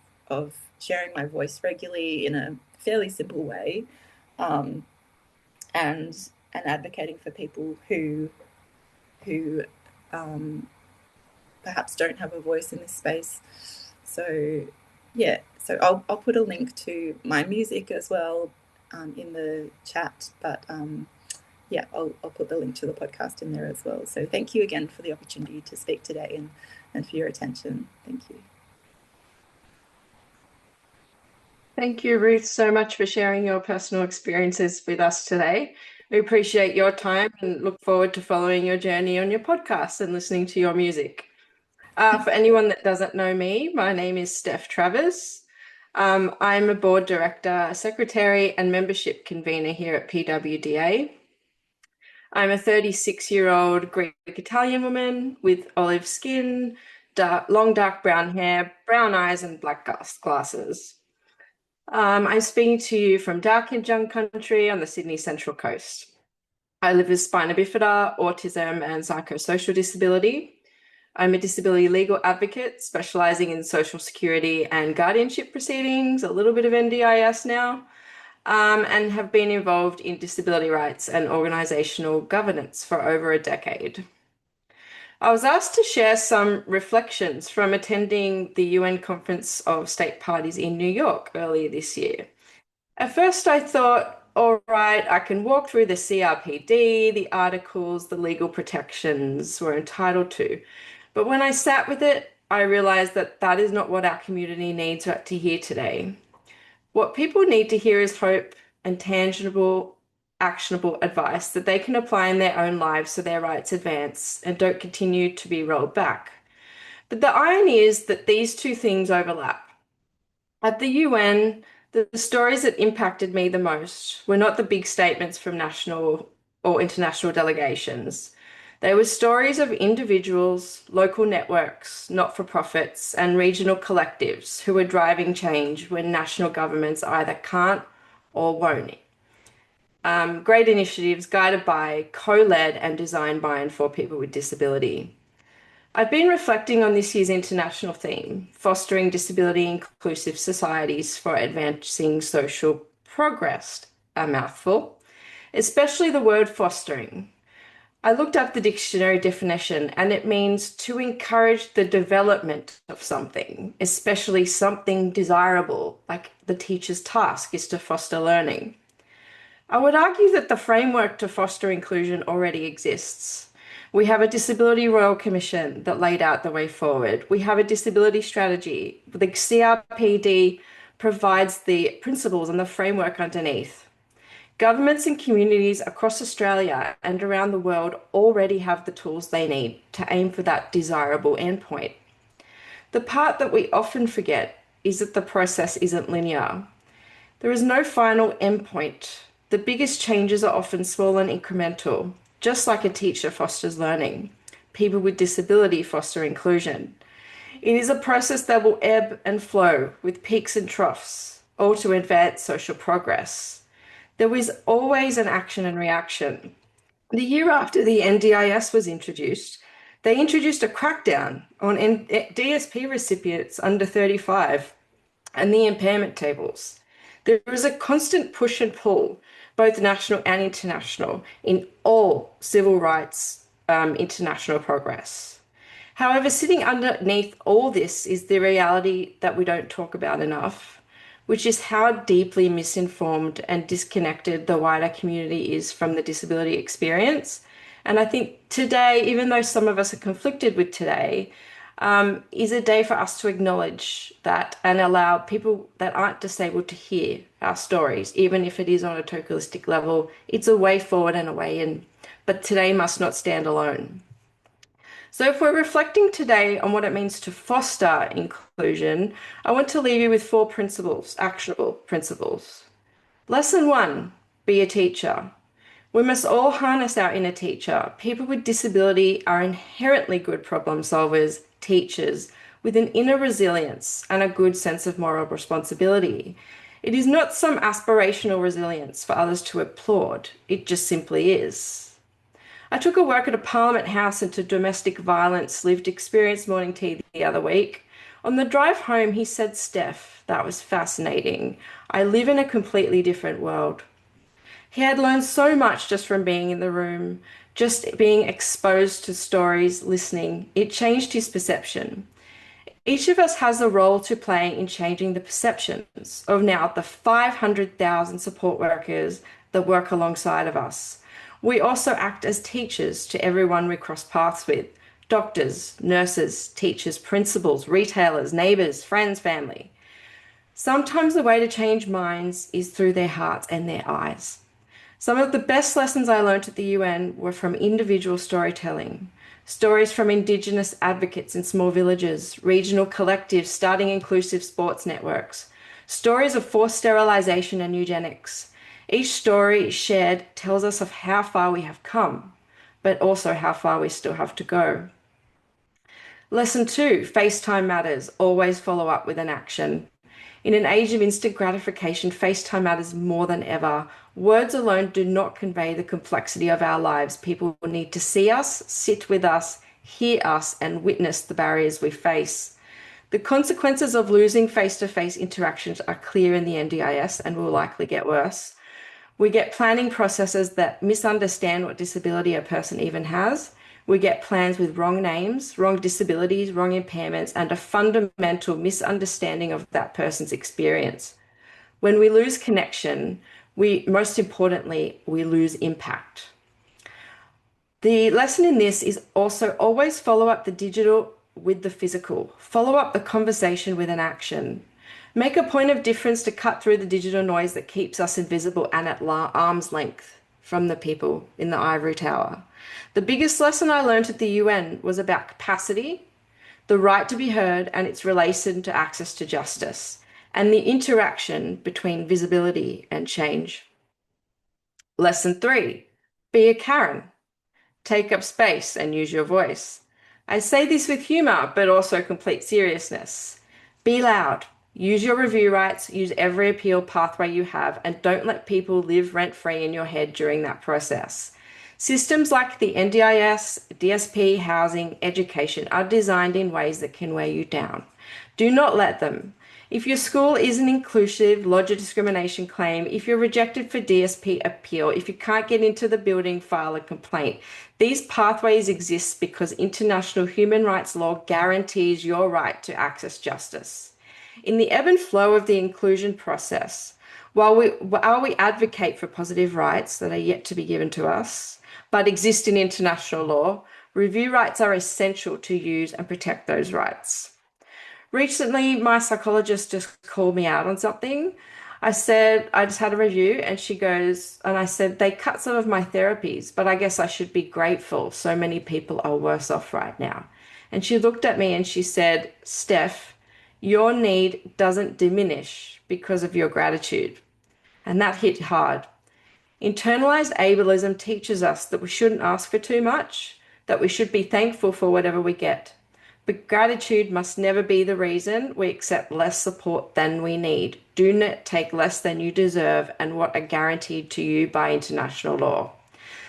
sharing my voice regularly in a fairly simple way, and advocating for people who perhaps don't have a voice in this space. So I'll put a link to my music as well in the chat, but I'll put the link to the podcast in there as well. So thank you again for the opportunity to speak today, and for your attention. Thank you. Thank you, Ruth, so much for sharing your personal experiences with us today. We appreciate your time and look forward to following your journey on your podcast and listening to your music. For anyone that doesn't know me, my name is Steph Travers. I'm a board director, secretary, and membership convener here at PWDA. I'm a 36-year-old Greek Italian woman with olive skin, long dark brown hair, brown eyes, and black glasses. I'm speaking to you from dark and young country on the Sydney Central Coast. I live with spina bifida, autism, and psychosocial disability. I'm a disability legal advocate specialising in social security and guardianship proceedings, a little bit of NDIS now, and have been involved in disability rights and organisational governance for over a decade. I was asked to share some reflections from attending the UN Conference of State Parties in New York earlier this year. At first I thought, all right, I can walk through the CRPD, the articles, the legal protections we're entitled to. But when I sat with it, I realised that that is not what our community needs to hear today. What people need to hear is hope and tangible actionable advice that they can apply in their own lives so their rights advance and don't continue to be rolled back. But the irony is that these two things overlap. At the UN, the stories that impacted me the most were not the big statements from national or international delegations. They were stories of individuals, local networks, not-for-profits, and regional collectives who were driving change when national governments either can't or won't. Great initiatives guided by, co-led, and designed by and for people with disability. I've been reflecting on this year's international theme, fostering disability inclusive societies for advancing social progress, a mouthful, especially the word fostering. I looked up the dictionary definition and it means to encourage the development of something, especially something desirable, like the teacher's task is to foster learning. I would argue that the framework to foster inclusion already exists. We have a Disability Royal Commission that laid out the way forward. We have a disability strategy. The CRPD provides the principles and the framework underneath. Governments and communities across Australia and around the world already have the tools they need to aim for that desirable endpoint. The part that we often forget is that the process isn't linear. There is no final endpoint. The biggest changes are often small and incremental, just like a teacher fosters learning. People with disability foster inclusion. It is a process that will ebb and flow with peaks and troughs, all to advance social progress. There is always an action and reaction. The year after the NDIS was introduced, they introduced a crackdown on DSP recipients under 35 and the impairment tables. There is a constant push and pull, both national and international, in all civil rights international progress. However, sitting underneath all this is the reality that we don't talk about enough, which is how deeply misinformed and disconnected the wider community is from the disability experience. And I think today, even though some of us are conflicted with today, is a day for us to acknowledge that and allow people that aren't disabled to hear our stories, even if it is on a tokenistic level. It's a way forward and a way in, but today must not stand alone. So if we're reflecting today on what it means to foster inclusion, I want to leave you with 4 principles, actionable principles. Lesson 1, be a teacher. We must all harness our inner teacher. People with disability are inherently good problem solvers, teachers, with an inner resilience and a good sense of moral responsibility. It is not some aspirational resilience for others to applaud. It just simply is. I took a work at a Parliament House into domestic violence lived experience morning tea the other week. On the drive home, he said, "Steph, that was fascinating. I live in a completely different world." He had learned so much just from being in the room, just being exposed to stories, listening. It changed his perception. Each of us has a role to play in changing the perceptions of now the 500,000 support workers that work alongside of us. We also act as teachers to everyone we cross paths with: doctors, nurses, teachers, principals, retailers, neighbours, friends, family. Sometimes the way to change minds is through their hearts and their eyes. Some of the best lessons I learned at the UN were from individual storytelling. Stories from Indigenous advocates in small villages, regional collectives starting inclusive sports networks, stories of forced sterilisation and eugenics. Each story shared tells us of how far we have come, but also how far we still have to go. Lesson 2, FaceTime matters. Always follow up with an action. In an age of instant gratification, FaceTime matters more than ever. Words alone do not convey the complexity of our lives. People need to see us, sit with us, hear us, and witness the barriers we face. The consequences of losing face-to-face interactions are clear in the NDIS and will likely get worse. We get planning processes that misunderstand what disability a person even has. We get plans with wrong names, wrong disabilities, wrong impairments, and a fundamental misunderstanding of that person's experience. When we lose connection, most importantly, we lose impact. The lesson in this is also always follow up the digital with the physical. Follow up the conversation with an action. Make a point of difference to cut through the digital noise that keeps us invisible and at arm's length. from the people in the ivory tower. The biggest lesson I learned at the UN was about capacity, the right to be heard, and its relation to access to justice, and the interaction between visibility and change. Lesson 3, be a Karen. Take up space and use your voice. I say this with humor, but also complete seriousness. Be loud. Use your review rights, use every appeal pathway you have, and don't let people live rent-free in your head during that process. Systems like the NDIS, DSP, housing, education are designed in ways that can wear you down. Do not let them. If your school isn't inclusive, lodge a discrimination claim. If you're rejected for DSP, appeal. If you can't get into the building, file a complaint. These pathways exist because international human rights law guarantees your right to access justice. In the ebb and flow of the inclusion process, while we advocate for positive rights that are yet to be given to us, but exist in international law, review rights are essential to use and protect those rights. Recently, my psychologist just called me out on something. I said, I just had a review, and she goes, and I said, they cut some of my therapies, but I guess I should be grateful. So many people are worse off right now. And she looked at me and she said, Steph, your need doesn't diminish because of your gratitude. And that hit hard. Internalized ableism teaches us that we shouldn't ask for too much, that we should be thankful for whatever we get. But gratitude must never be the reason we accept less support than we need. Do not take less than you deserve and what are guaranteed to you by international law.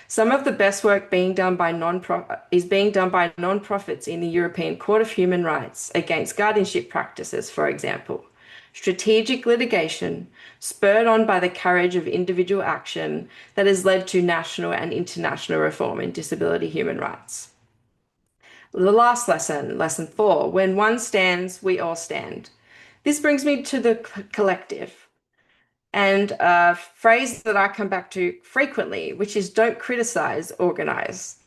Some of the best work is being done by non-profits in the European Court of Human Rights against guardianship practices, for example. Strategic litigation, spurred on by the courage of individual action that has led to national and international reform in disability human rights. The last lesson, lesson 4, when one stands, we all stand. This brings me to the collective, and a phrase that I come back to frequently, which is don't criticize, organize.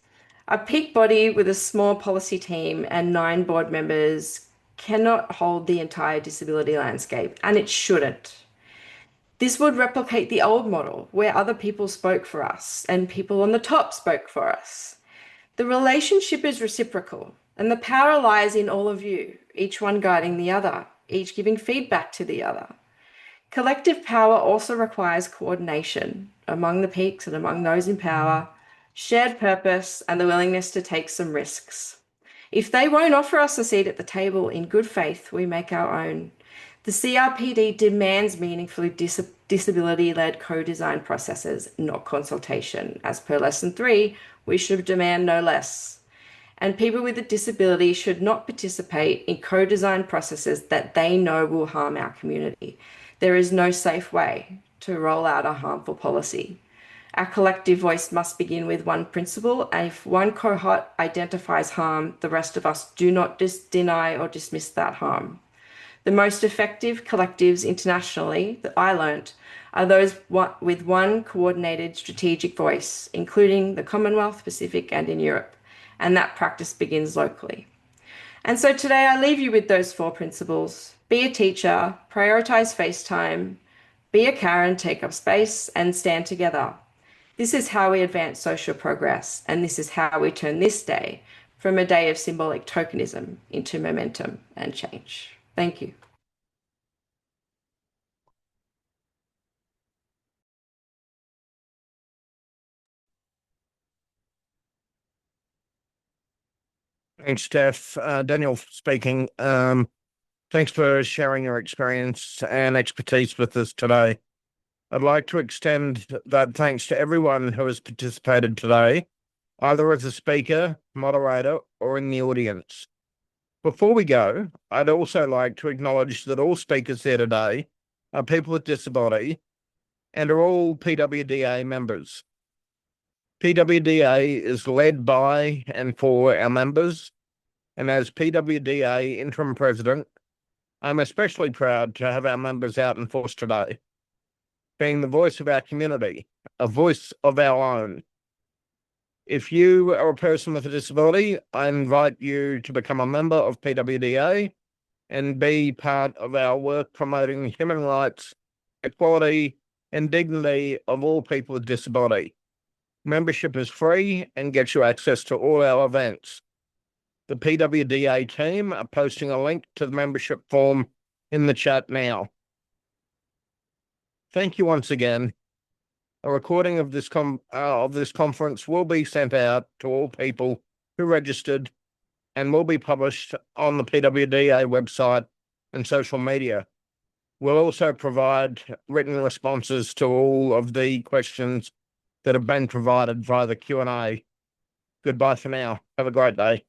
A peak body with a small policy team and 9 board members cannot hold the entire disability landscape, and it shouldn't. This would replicate the old model where other people spoke for us and people on the top spoke for us. The relationship is reciprocal, and the power lies in all of you, each one guiding the other, each giving feedback to the other. Collective power also requires coordination among the peaks and among those in power, shared purpose, and the willingness to take some risks. If they won't offer us a seat at the table in good faith, we make our own. The CRPD demands meaningfully disability-led co-design processes, not consultation. As per lesson 3, we should demand no less. And people with a disability should not participate in co-design processes that they know will harm our community. There is no safe way to roll out a harmful policy. Our collective voice must begin with one principle, and if one cohort identifies harm, the rest of us do not deny or dismiss that harm. The most effective collectives internationally that I learnt are those with one coordinated strategic voice, including the Commonwealth, Pacific, and in Europe, and that practice begins locally. And so today I leave you with those 4 principles. Be a teacher, prioritize face time, be a Karen, take up space, and stand together. This is how we advance social progress, and this is how we turn this day from a day of symbolic tokenism into momentum and change. Thank you. Thanks, Steph. Daniel speaking. Thanks for sharing your experience and expertise with us today. I'd like to extend that thanks to everyone who has participated today, either as a speaker, moderator, or in the audience. Before we go, I'd also like to acknowledge that all speakers here today are people with disability and are all PWDA members. PWDA is led by and for our members, and as PWDA interim president, I'm especially proud to have our members out in force today, being the voice of our community, a voice of our own. If you are a person with a disability, I invite you to become a member of PWDA and be part of our work promoting human rights, equality, and dignity of all people with disability. Membership is free and gets you access to all our events. The PWDA team are posting a link to the membership form in the chat now. Thank you once again. A recording of this conference will be sent out to all people who registered and will be published on the PWDA website and social media. We'll also provide written responses to all of the questions that have been provided via the Q&A. Goodbye for now. Have a great day.